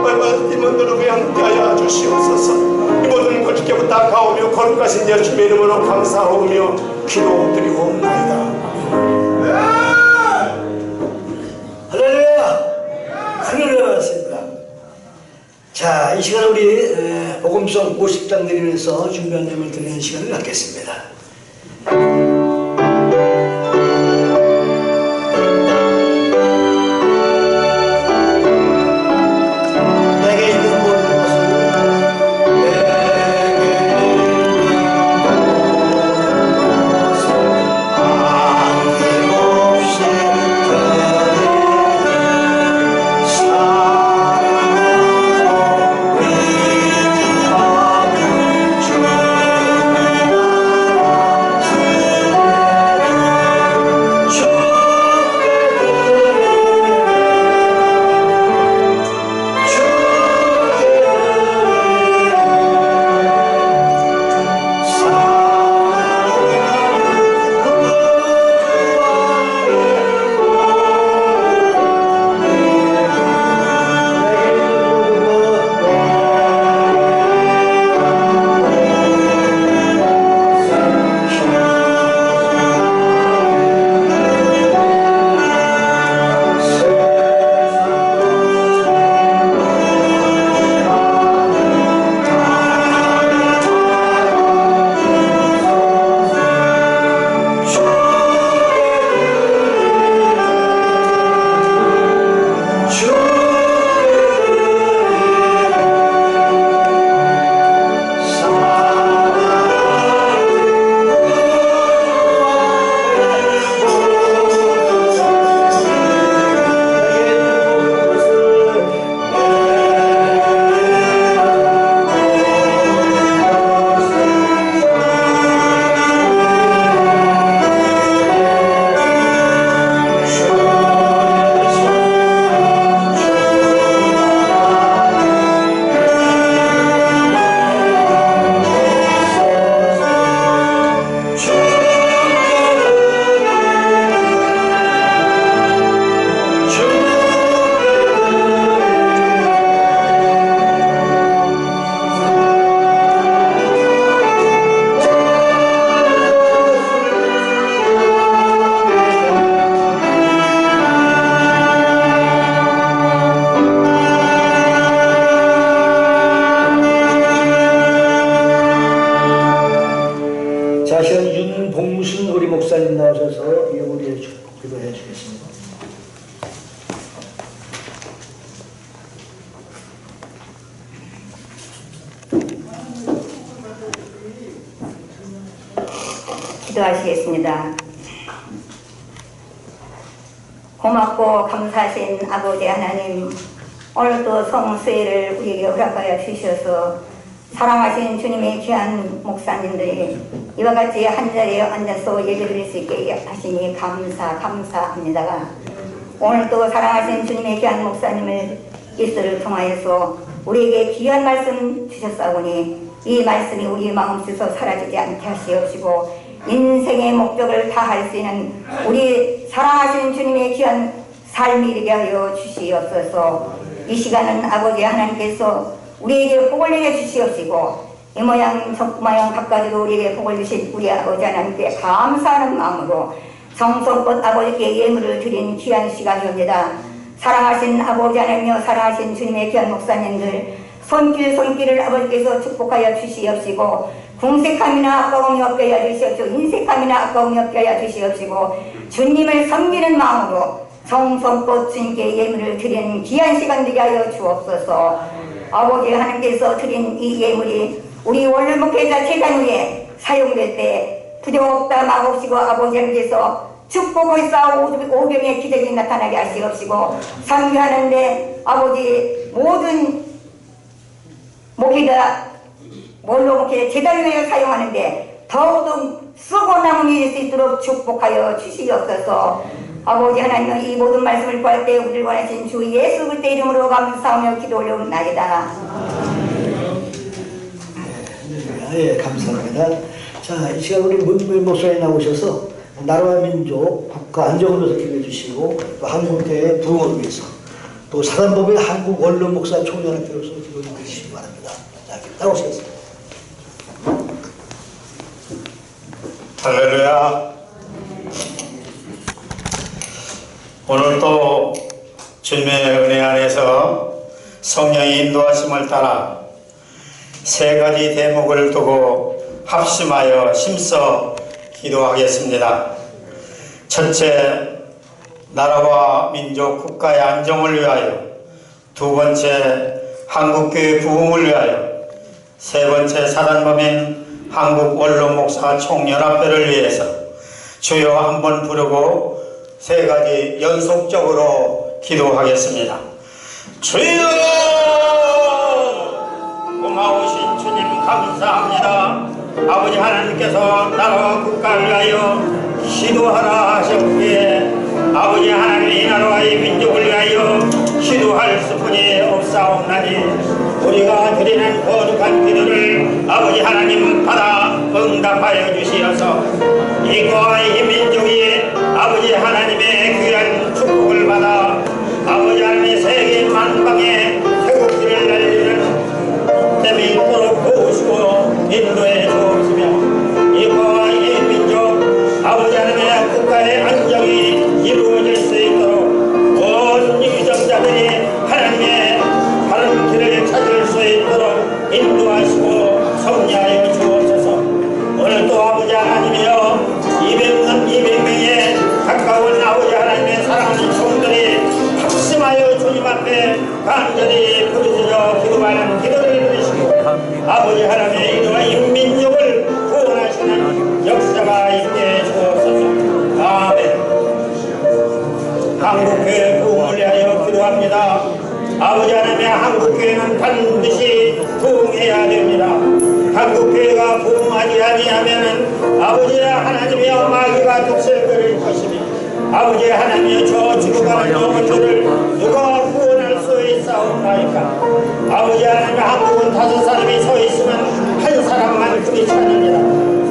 임원들을 함께하여 주시옵소서. 이 모든 것 주께 부탁하오며 거룩하신 예수님의 이름으로 감사하오며 기도드리옵나이다. 할렐루야! 할렐루야 말씀입니다. 자, 이 시간 우리 복음송 50장 드리면서 준비한 예물 드리는 시간을 갖겠습니다. 주 기도하시겠습니다. 고맙고 감사하신 아버지 하나님, 오늘도 성수회를 우리에게 허락하여 주셔서 사랑하신 주님의 귀한 목사님들이 이와 같이 한자리에 앉아서 예배드릴 수 있게 하시니 감사합니다. 오늘도 사랑하신 주님의 귀한 목사님을 예수를 통하여서 우리에게 귀한 말씀 주셨사오니 이 말씀이 우리 마음속에서 사라지지 않게 하시옵시고 인생의 목적을 다할 수 있는 우리 사랑하시는 주님의 귀한 삶이 되게 하여 주시옵소서. 이 시간은 아버지 하나님께서 우리에게 복을 내려 주시옵시고 이 모양 저 모양 각가지로 우리에게 복을 주신 우리 아버지 하나님께 감사하는 마음으로 정성껏 아버지께 예물을 드린 귀한 시간입니다. 사랑하신 아버지 하나님이여 사랑하신 주님의 귀한 목사님들 손길을 아버지께서 축복하여 주시옵시고 궁색함이나 아까움이 없게 하여 주시옵시고 인색함이나 아까움이 없게 하여 주시옵시고 주님을 섬기는 마음으로 정성껏 주님께 예물을 드리는 귀한 시간 되게 하여 주옵소서. 아버지 하나님께서 드린 이 예물이 우리 원룸목회자 재단 위에 사용될 때 부정없다 마옵시고 아버지 하나님께서 축복을 쌓아 오병의 기적이 나타나게 하시옵시고 상주하는데 아버지 모든 목회자 원룸목회자 재단 위에 사용하는데 더욱더 쓰고 남은 일이 수 있도록 축복하여 주시옵소서. 아버지 하나님 이 모든 말씀을 구할 때 우리를 원하신 주 예수 그리스도의 이름으로 감사하며 기도 올려옵나이다. 예, 감사합니다. 자, 이 시간 우리 문물 목사님 나오셔서 나라와 민족, 국가 안정을 위해서 기도해 주시고 또 한국교회의 부흥을 위해서 또 사단법인 한국 원룸 목사 총연합회로서 기도해 주시기 바랍니다. 자, 나오시겠습니다. 할렐루야. 오늘도 주님의 은혜 안에서 성령의 인도하심을 따라 세 가지 대목을 두고 합심하여 힘써 기도하겠습니다. 첫째, 나라와 민족 국가의 안정을 위하여. 두 번째, 한국교회 부흥을 위하여. 세 번째, 사단법인 한국 원룸 목사 총연합회를 위해서. 주여 한번 부르고 세 가지 연속적으로 기도하겠습니다. 주여! 고마우신 주님 감사합니다. 아버지 하나님께서 나라와 국가를 위하여 기도하라 하셨기에 아버지 하나님 이 나라와 이 민족을 위하여 기도할 수뿐이 없사옵나니 우리가 드리는 거룩한 기도를 아버지 하나님 받아 응답하여 주시어서 이과 이 민족이 아버지 하나님의 귀한 축복을 받아 아버지 하나님의 세계 만방에 태극기를 날리는 때이 있도록 도우시고 인도해 주옵시며 이과 이 민족 아버지 하나님의 국가의 안정이 이루어질 수 있도록 모든 유정자들이 하나님의 바른 길을 찾을 수 있도록 인도하시고 섭리하여 주옵소서. 오늘도 아버지 하나님이여 200명의 가까운 아버지 하나님의 사랑하는 종들이 합심하여 주님 앞에 간절히 부르짖어 기도하는 기도를 들으시고 아버지 하나님의 이와 인민족을 구원하시는 역사가 있게 주옵소서. 아멘. 한국교회 부흥을 위하여 기도합니다. 아버지 하나님의 한국교회는 반드시 부흥해야 됩니다. 한국교회가 부흥하지 아니하면은 아버지 하나님이여 마귀가 독설거릴 것이며 아버지 하나님이여 저 죽어가는 영혼들을 누가 구원할 수 있사옵나이까. 아버지 하나님 한국은 5사람이 서 있으면 한 사람만 크리스찬입니다.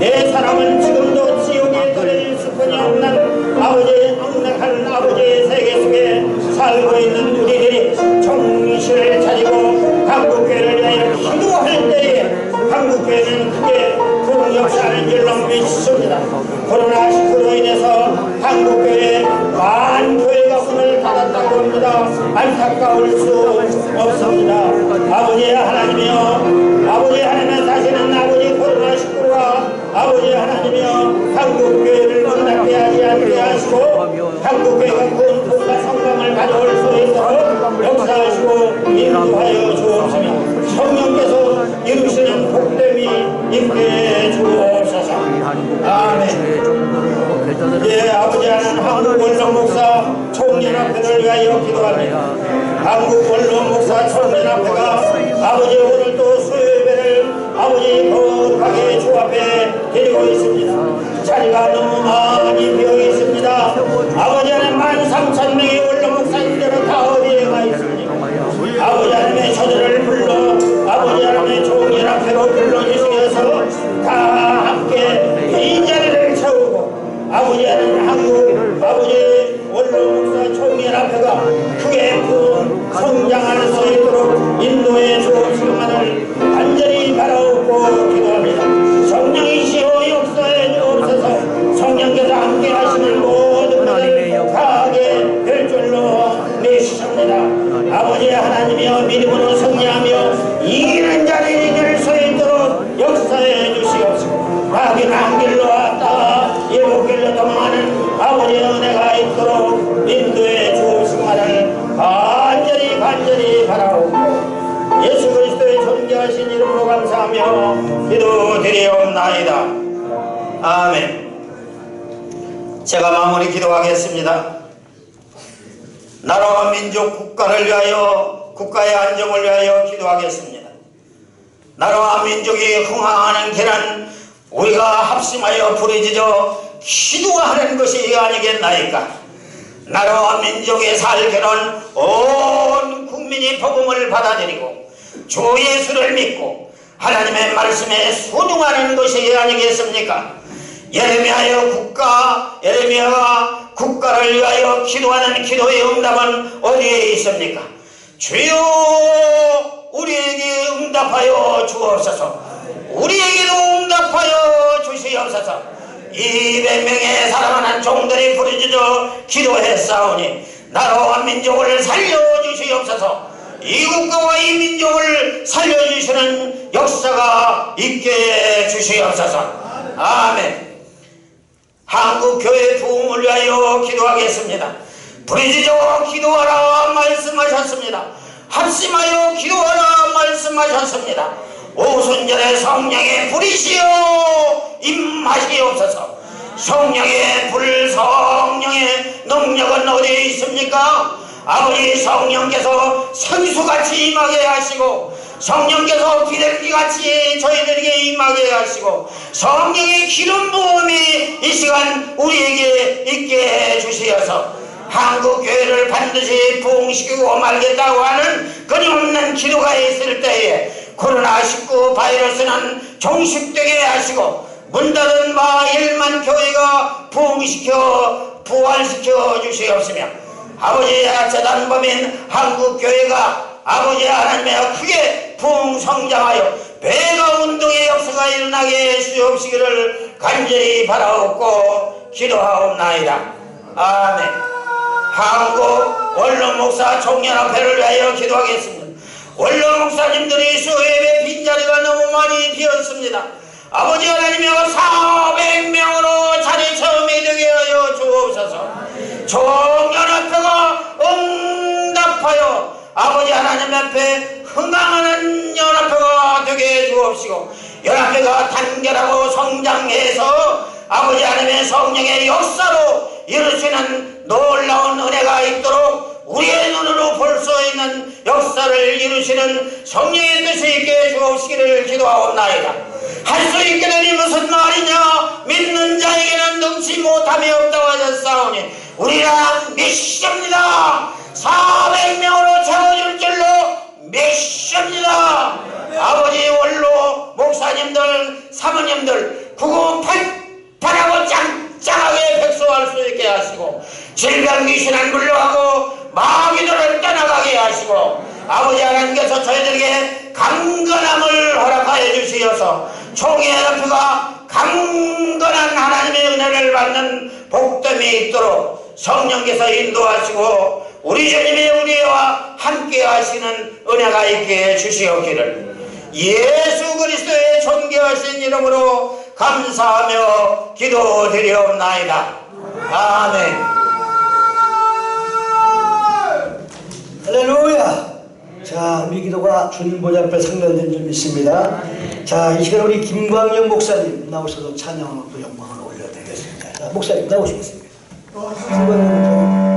4사람은 지금도 지옥에 떨어질 수뿐이 없는 아버지의 악랄한 아버지의 세계 속에 살고 있는 우리들이 정신을 차리고 한국교회를 위하여 기도할 때에 한국교회는 크게 부흥 역사하는 줄로 믿습니다. 코로나19로 인해서 한국교회 만교회가 문을 닫았다고 합니다. 안타까울 수 없습니다. 아버지 하나님이여 아버지 하나님은 다시는 아버지 코로나19와 아버지 하나님이여 한국교회를 문닫게 하지 않게 하시고 한국교회가 구원과 성감을 가져올 수 있도록 역사하시고 인도하여 주옵시며 성령께서 이루시는 복됨이 있게 주옵소서. 아멘. 기도합니다. 한국 원로 목사 청년합회가 아버지 오늘 또 수요예배를 아버지 거룩하게 주 앞에 드리고 있습니다. 자리가 너무 많이 비어 있습니다. 아버지 하나님 13,000명의 원로 목사님들은 다 어디에 가 있습니까? 아버지 하나님의 저들을 불러 아버지 하나님의 종연합회로 불러주시면서 다 함께 이 자리를 채우고 아버지 하나님 한국 아버지 원로 목사 총연합회가 크게 큰 성장할 수 있도록 인도해 주옵시기만을 간절히 바라옵고 기도합니다. 성령이시여 역사에 주옵소서. 성령께서 함께 하시는 모든 것을 다하게 될 줄로 믿습니다. 아버지 하나님이여 믿음으로 승리하며 이기는 자들이 될 수 있도록 역사해 주시옵시고 악인 한 길로 왔다가 일곱 길로 도망하는 아버지의 은혜가 있도록 인도해 주옵시기만을 간절히 바라옵고 예수 그리스도의 존귀하신 이름으로 감사하며 기도드리옵나이다. 아멘. 제가 마무리 기도하겠습니다. 나라와 민족 국가를 위하여 국가의 안정을 위하여 기도하겠습니다. 나라와 민족이 흥황하는 길은 우리가 합심하여 부르짖어 기도하는 것이 아니겠나이까. 나라와 민족의 살기는 온 국민이 복음을 받아들이고 주 예수를 믿고 하나님의 말씀에 순종하는 것이 아니겠습니까? 예레미야가 국가를 위하여 기도하는 기도의 응답은 어디에 있습니까? 주여 우리에게 응답하여 주옵소서. 우리에게도 응답하여 주시옵소서. 200명의 사랑하는 종들이 부르짖어 기도했사오니 나라와 민족을 살려주시옵소서. 이 국가와 이 민족을 살려주시는 역사가 있게 해주시옵소서. 아멘. 한국교회 부흥을 위하여 기도하겠습니다. 부르짖어 기도하라 말씀하셨습니다. 합심하여 기도하라 말씀하셨습니다. 오순절에 성령의 불이시여 임하시옵소서. 성령의 불, 성령의 능력은 어디에 있습니까? 아버지 성령께서 생수같이 임하게 하시고 성령께서 비둘기같이 저희들에게 임하게 하시고 성령의 기름 부음이 이 시간 우리에게 있게 해주시어서 한국교회를 반드시 부흥시키고 말겠다고 하는 끊임없는 기도가 있을 때에 코로나19 바이러스는 종식되게 하시고 문 닫은 바 1만 교회가 부활시켜 주시옵시며 아버지 재단법인 한국교회가 아버지 하나님의 크게 부흥성장하여 배가운동의 역사가 일어나게 해주옵시기를 간절히 바라옵고 기도하옵나이다. 아멘. 한국 원로목사 총연합회를 위하여 기도하겠습니다. 원로 목사님들이 수요예배 빈자리가 너무 많이 비었습니다. 아버지 하나님이여 400명으로 자리 체험이 되게 하여 주옵소서. 총연합회가 응답하여 아버지 하나님 앞에 흥망하는 연합회가 되게 해 주옵시고 연합회가 단결하고 성장해서 아버지 하나님의 성령의 역사로 이루시는 놀라운 은혜가 있도록 우리의 눈으로 볼 수 있는 역사를 이루시는 성령의 뜻이 있게 해 주옵시기를 기도하옵나이다. 할 수 있게 되니 무슨 말이냐? 믿는 자에게는 능치 못함이 없다고 하셨사오니 우리랑 믿습니다. 400명으로 채워줄 줄로 믿습니다. 아버지 원로 목사님들 사모님들 구구팔팔하고 짱짱하게 백수할 수 있게 하시고 질병 귀신을 물러가고 마귀들을 떠나가게 하시고 아버지 하나님께서 저희들에게 강건함을 허락하여 주시어서 총연합회가 강건한 하나님의 은혜를 받는 복됨이 있도록 성령께서 인도하시고 우리 주님이 우리와 함께 하시는 은혜가 있게 주시옵기를 예수 그리스도의 존귀하신 이름으로 감사하며 기도드리옵나이다. 아멘. 할렐루야. 자, 우리 기도가 주님 보좌 앞에 상달된 줄 믿습니다. 자, 이 시간 우리 김광영 목사님 나오셔서 찬양으로 또 영광을 올려드리겠습니다. 자, 목사님 나오시겠습니다. 김광영 목사님.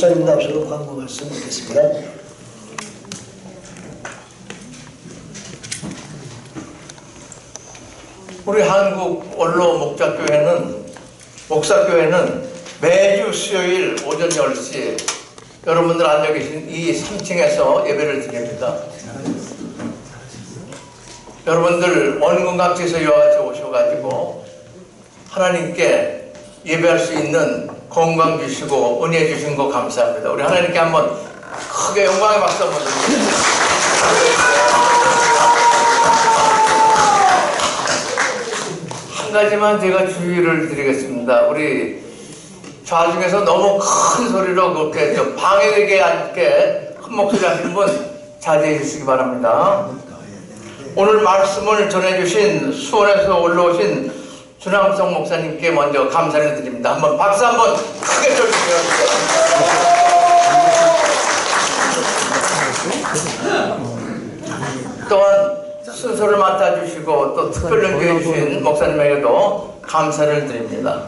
목사님도 앞서서 광고 말씀 듣겠습니다. 우리 한국 원로 목사교회는 매주 수요일 오전 10시 여러분들 앉아 계신 이 3층에서 예배를 드립니다. 여러분들 원근각지에서 여와치 오셔가지고 하나님께 예배할 수 있는 건강 주시고 은혜 주신 거 감사합니다. 우리 하나님께 한번 크게 영광의 박수 한번 드립니다. 한 가지만 제가 주의를 드리겠습니다. 우리 좌중에서 너무 큰 소리로 그렇게 방해되게 않게 큰 목소리 하시는 분 자제해 주시기 바랍니다. 오늘 말씀을 전해주신 수원에서 올라오신 준항성 목사님께 먼저 감사를 드립니다. 한번 박수 한번 크게 쳐주세요. 또한 순서를 맡아주시고 또 특별 연주해 주신 목사님에게도 감사를 드립니다.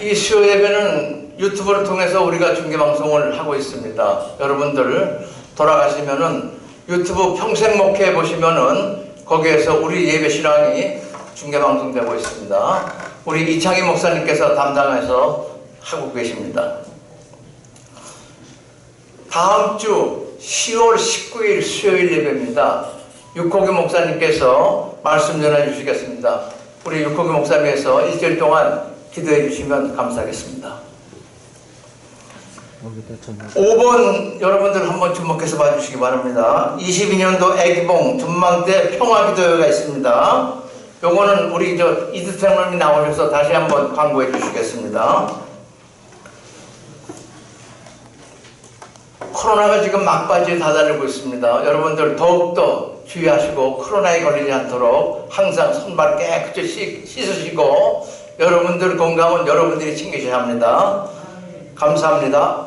이 수요 예배는 유튜브를 통해서 우리가 중계방송을 하고 있습니다. 여러분들 돌아가시면은 유튜브 평생 목회 보시면은 거기에서 우리 예배 실황이 중계방송되고 있습니다. 우리 이창희 목사님께서 담당해서 하고 계십니다. 다음 주 10월 19일 수요일 예배입니다. 육호규 목사님께서 말씀 전해 주시겠습니다. 우리 육호규 목사님께서 일주일 동안 기도해 주시면 감사하겠습니다. 5번 여러분들 한번 주목해서 봐주시기 바랍니다. 22년도 애기봉 전망대 평화기도회가 있습니다. 요거는 우리 이두창님이 나오셔서 다시 한번 광고해 주시겠습니다. 코로나가 지금 막바지에 다다르고 있습니다. 여러분들 더욱더 주의하시고 코로나에 걸리지 않도록 항상 손발 깨끗이 씻으시고 여러분들 건강은 여러분들이 챙기셔야 합니다. 감사합니다.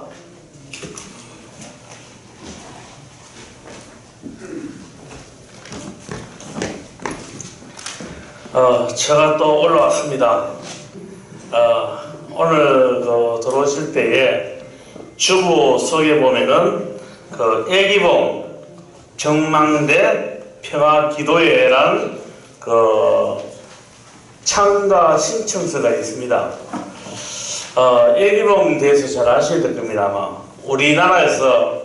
제가 또 올라왔습니다. 오늘 들어오실 때에 주부석에 보면은 애기봉 정망대 평화기도회라는 참가 신청서가 있습니다. 애기봉 대해서 잘 아셔야 될 겁니다. 아마 우리나라에서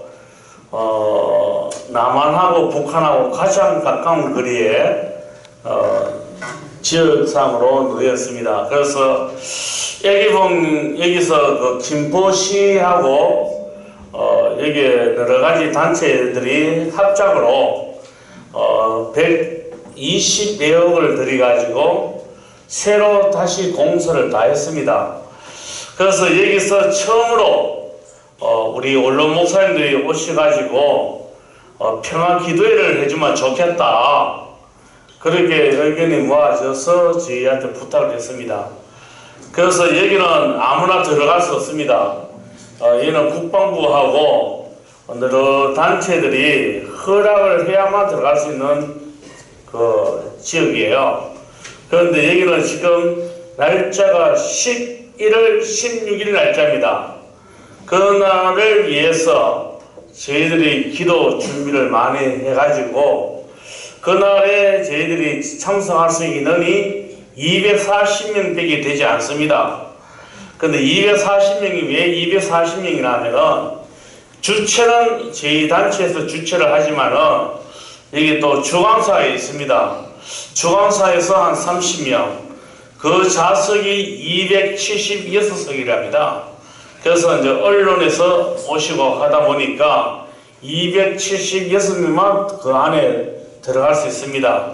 남한하고 북한하고 가장 가까운 거리에 지역상으로 놓였습니다. 그래서 애기봉 여기서 김포시하고 여기에 여러 가지 단체들이 합작으로 120여억을 들여가지고 새로 다시 공사를 다 했습니다. 그래서 여기서 처음으로 우리 언론 목사님들이 오셔가지고 평화 기도회를 해주면 좋겠다. 그렇게 의견이 모아져서 저희한테 부탁을 했습니다. 그래서 여기는 아무나 들어갈 수 없습니다. 여기는 국방부하고 여러 단체들이 허락을 해야만 들어갈 수 있는 지역이에요. 그런데 여기는 지금 날짜가 11월 16일 날짜입니다. 그날을 위해서 저희들이 기도 준비를 많이 해가지고 그날에 저희들이 참석할 수 있는 인원이 240명밖에 되지 않습니다. 근데 240명이 왜 240명이나 하면은 주최는 저희 단체에서 주최를 하지만은 여기 또 주관사에 있습니다. 주관사에서 한 30명, 그 좌석이 276석이랍니다. 그래서 이제 언론에서 오시고 하다 보니까 276명만 그 안에 들어갈 수 있습니다.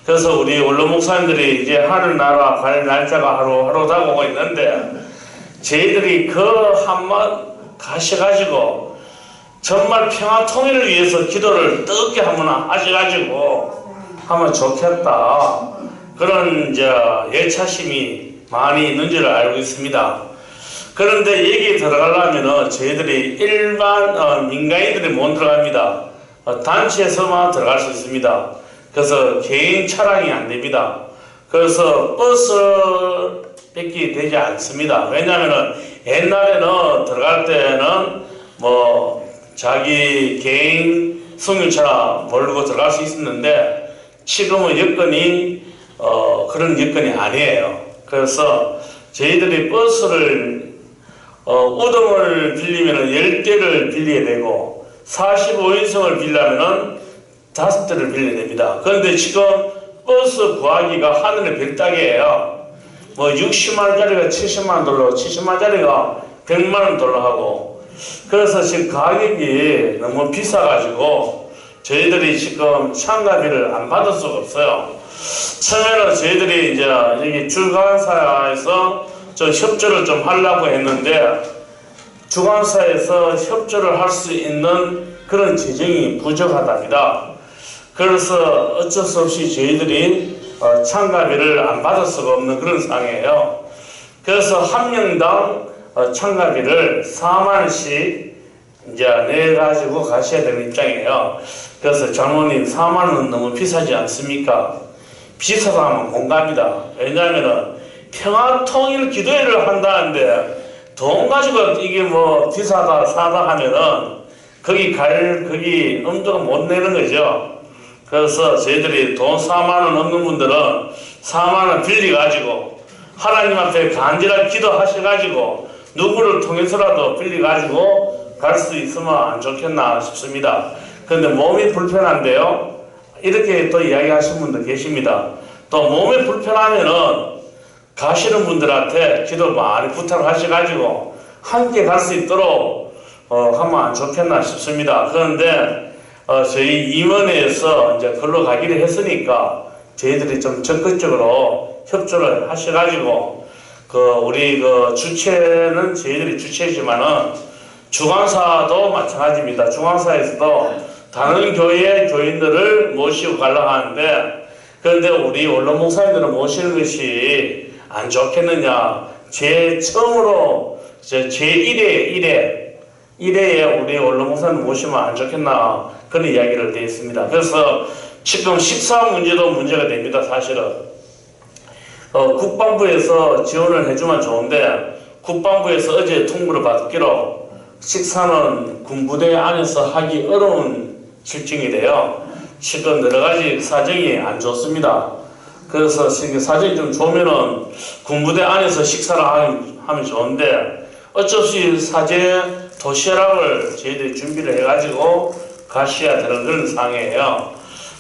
그래서 우리 언론 목사님들이 이제 하늘나라 갈 날짜가 하루하루 다가오고 있는데 저희들이 그 한번 가셔가지고 정말 평화 통일을 위해서 기도를 뜨겁게 한번 하셔가지고 하면 좋겠다. 그런 예차심이 많이 있는 줄 알고 있습니다. 그런데 여기 들어가려면 저희들이 일반 민간인들이 못 들어갑니다. 단체에서만 들어갈 수 있습니다. 그래서 개인 차량이 안 됩니다. 그래서 버스 뺏기 되지 않습니다. 왜냐하면 옛날에는 들어갈 때는 뭐 자기 개인 승유차 모르고 들어갈 수 있었는데 지금은 여건이 그런 여건이 아니에요. 그래서 저희들이 버스를 우등을 빌리면 10대를 빌려야 되고 45인승을 빌려면 5대를 빌려야 됩니다. 그런데 지금 버스 구하기가 하늘의 별 따기예요. 뭐 60만원짜리가 70만원 돌로 70만원짜리가 100만원 돌로 하고 그래서 지금 가격이 너무 비싸가지고 저희들이 지금 참가비를 안 받을 수가 없어요. 처음에는 저희들이 이제 여기 주관사에서 좀 협조를 좀 하려고 했는데 주관사에서 협조를 할 수 있는 그런 재정이 부족하답니다. 그래서 어쩔 수 없이 저희들이 참가비를 안 받을 수가 없는 그런 상황이에요. 그래서 한 명당 참가비를 4만원씩 이제 내가지고 가셔야 되는 입장이에요. 그래서 장로님 4만원은 너무 비싸지 않습니까? 비싸다 하면 공감합니다. 왜냐하면 평화통일 기도회를 한다는데 돈 가지고 이게 뭐 비싸다 사다 하면은 거기 엄두가 못 내는 거죠. 그래서 저희들이 돈 4만원 넘는 분들은 4만원 빌려가지고 하나님 앞에 간절하게 기도하셔가지고 누구를 통해서라도 빌려가지고 갈 수 있으면 안 좋겠나 싶습니다. 그런데 몸이 불편한데요. 이렇게 또 이야기하시는 분도 계십니다. 또 몸이 불편하면은 가시는 분들한테 기도 많이 부탁을 하셔가지고 함께 갈 수 있도록 하면 안 좋겠나 싶습니다. 그런데 저희 임원회에서 이제 걸로 가기로 했으니까 저희들이 좀 적극적으로 협조를 하셔가지고 우리 주체는 저희들이 주체지만은 중앙사도 마찬가지입니다. 중앙사에서도 다른 교회 교인들을 모시고 가려고 하는데 그런데 우리 원로 목사님들을 모시는 것이 안 좋겠느냐. 처음으로 제1회에 우리 원로 목사님 모시면 안 좋겠나 그런 이야기를 되어 있습니다. 그래서 지금 식사 문제도 문제가 됩니다. 사실은 국방부에서 지원을 해주면 좋은데 국방부에서 어제 통보를 받기로 식사는 군부대 안에서 하기 어려운 실정이래요. 지금 여러가지 사정이 안 좋습니다. 그래서 지금 사정이 좀 좋으면은 군부대 안에서 식사를 하면 좋은데 어쩔 수 없이 사제 도시락을 저희들이 준비를 해가지고 가셔야 되는 그런 상황이에요.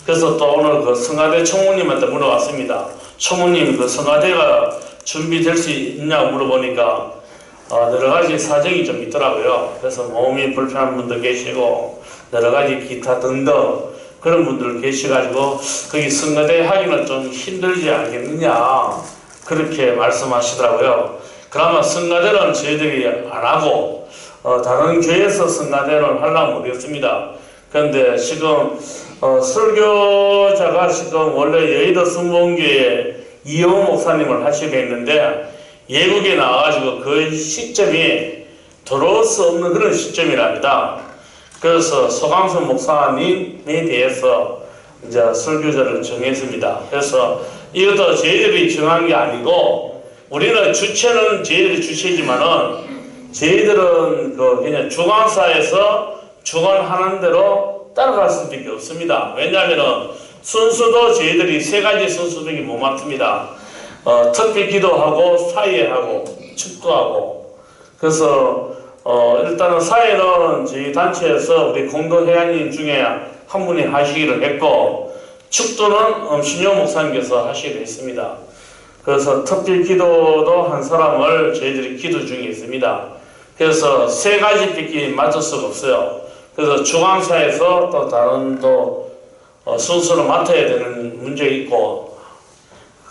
그래서 또 오늘 성가대 총무님한테 물어봤습니다. 총무님 성가대가 준비될 수 있냐고 물어보니까 여러가지 사정이 좀 있더라고요. 그래서 몸이 불편한 분도 계시고 여러가지 기타 등등 그런 분들 계셔가지고 거기 성가대 하기는 좀 힘들지 않겠느냐 그렇게 말씀하시더라고요. 그러면 성가대는 저희들이 안 하고 다른 교회에서 성가대를 하려면 모르겠습니다. 그런데 지금 설교자가 지금 원래 여의도 순복음교회 이영호 목사님을 하시게 했는데 예국에 나와가지고 그 시점이 들어올 수 없는 그런 시점이랍니다. 그래서 소강선 목사님에 대해서 이제 설교자를 정했습니다. 그래서 이것도 저희들이 정한 게 아니고 우리는 주체는 저희들이 주체지만은 저희들은 그냥 주관사에서 주관하는 대로 따라갈 수밖에 없습니다. 왜냐하면 순서도 저희들이 3가지 순서밖에 못 맡습니다. 특별 기도하고 사회하고 축도하고 그래서 일단은 사회는 저희 단체에서 우리 공동회장님 중에 한 분이 하시기로 했고 축도는 신용 목사님께서 하시기로 했습니다. 그래서 특별 기도도 한 사람을 저희들이 기도 중에 있습니다. 그래서 3가지밖에 맡을 수가 없어요. 그래서 중앙사에서 또 다른 순서를 맡아야 되는 문제가 있고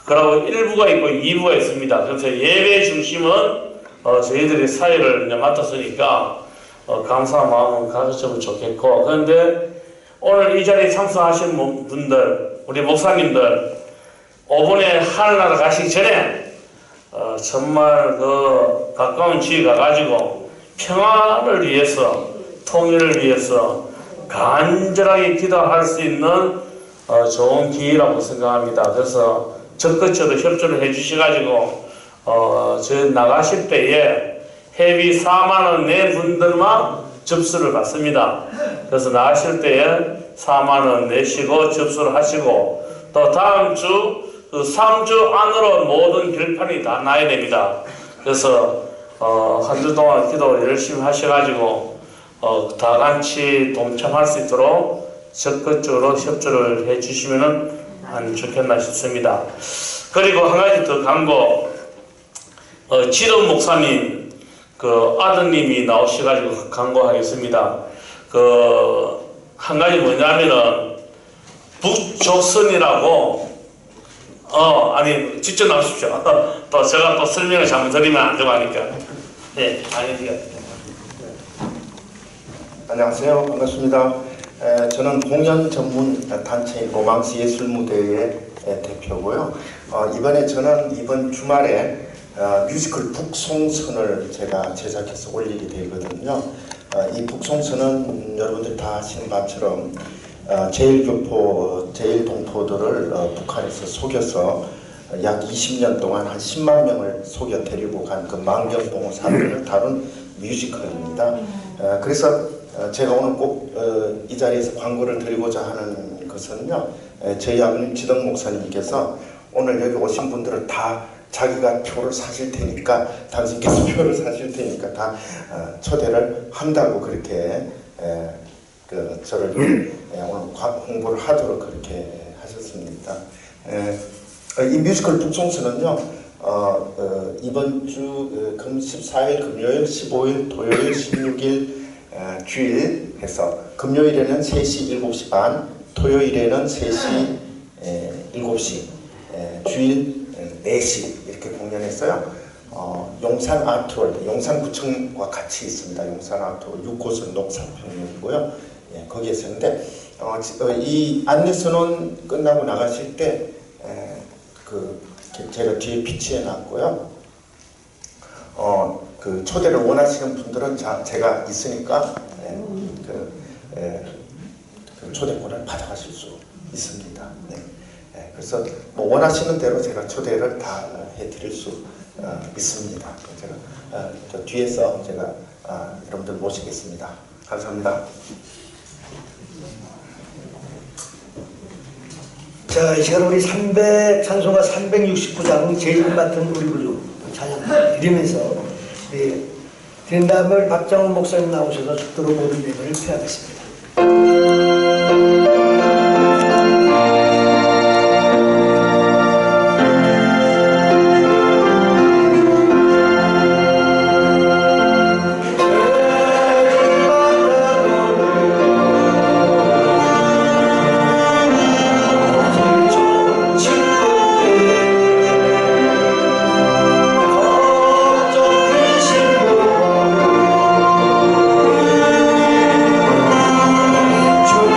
그리고 1부가 있고 2부가 있습니다. 그래서 예배 중심은 저희들이 사회를 이제 맡았으니까 감사한 마음을 가졌으면 좋겠고 그런데 오늘 이 자리에 참석하신 분들 우리 목사님들 오번에 하늘나라 가시기 전에 정말 가까운 지에 가가지고 평화를 위해서 통일을 위해서 간절하게 기도할 수 있는 좋은 기회라고 생각합니다. 그래서 적극적으로 협조를 해주셔가지고 저 나가실 때에 회비 4만원 내 분들만 접수를 받습니다. 그래서 나가실 때에 4만원 내시고 접수를 하시고, 또 다음 주 그 3주 안으로 모든 결판이 다 나야 됩니다. 그래서 한 주 동안 기도 열심히 하셔가지고 다 같이 동참할 수 있도록 적극적으로 협조를 해주시면 좋겠나 싶습니다. 그리고 한 가지 더 광고, 지름 목사님 그 아드님이 나오셔가지고 광고하겠습니다. 한 가지 뭐냐면은 북조선이라고 아니 직접 나오십시오. 또 제가 또 설명을 잘못드리면 안 되고 하니까. 네, 아니요. 안녕하세요. 반갑습니다. 저는 공연 전문 단체인 로망스 예술무대의 대표고요. 이번에 저는 이번 주말에 뮤지컬 북송선을 제가 제작해서 올리게 되거든요. 이 북송선은 여러분들 다 아시는 바처럼 제1교포, 제1동포들을 북한에서 속여서 약 20년 동안 한 10만 명을 속여 데리고 간 그 망경봉호 사건을 다룬 뮤지컬입니다. 그래서 제가 오늘 꼭 이 자리에서 광고를 드리고자 하는 것은요, 저희 아버님 지덕 목사님께서 오늘 여기 오신 분들을 다 자기가 표를 사실 테니까, 당신께서 표를 사실 테니까 다 초대를 한다고 그렇게 저를 오늘 홍보를 하도록 그렇게 하셨습니다. 이 뮤지컬 북송선은요, 이번 주 14일 금요일, 15일 토요일, 16일 주일 해서 금요일에는 3시 7시 반, 토요일에는 3시 7시, 주일 4시 이렇게 공연했어요. 용산 아트월드, 용산구청과 같이 있습니다. 용산 아트월드 6호선 녹사평역이고요. 거기에 있는데 이 안내선언 끝나고 나가실 때 제가 뒤에 비치해 놨고요. 그 초대를 원하시는 분들은 제가 있으니까 그 초대권을 받아가실 수 있습니다. 그래서 뭐 원하시는 대로 제가 초대를 다 해드릴 수 있습니다. 제가 저 뒤에서 제가 여러분들 모시겠습니다. 감사합니다. 자, 이 시간 우리 찬송가 369장 제일 맡은 우리 그룹 찬양 드리면서 뒷담을 박정훈 목사님 나오셔서 죽도록 모든 예배를 폐하겠습니다. 주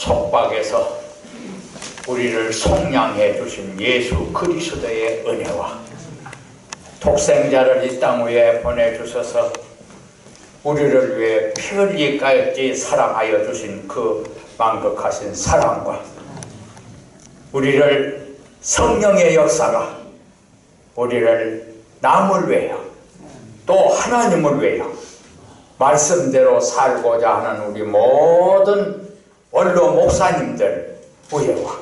속박에서 우리를 속량해 주신 예수 그리스도의 은혜와 독생자를 이 땅 위에 보내주셔서 우리를 위해 피 흘리기까지 사랑하여 주신 그 만극하신 사랑과 우리를 성령의 역사가 우리를 남을 위하여 또 하나님을 위하여 말씀대로 살고자 하는 우리 모든 원로 목사님들 위에와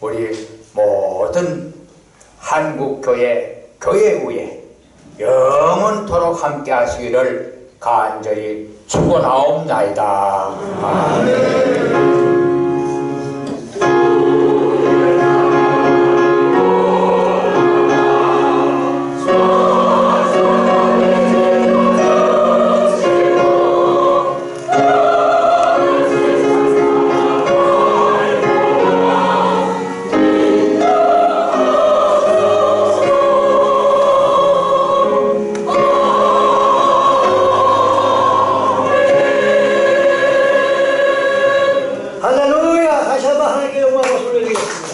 우리 모든 한국교회 교회 위에 영원토록 함께 하시기를 간절히 축원하옵나이다. 아멘. 할렐루야! 다시 한번 하나님께 영광을 돌려드리겠습니다.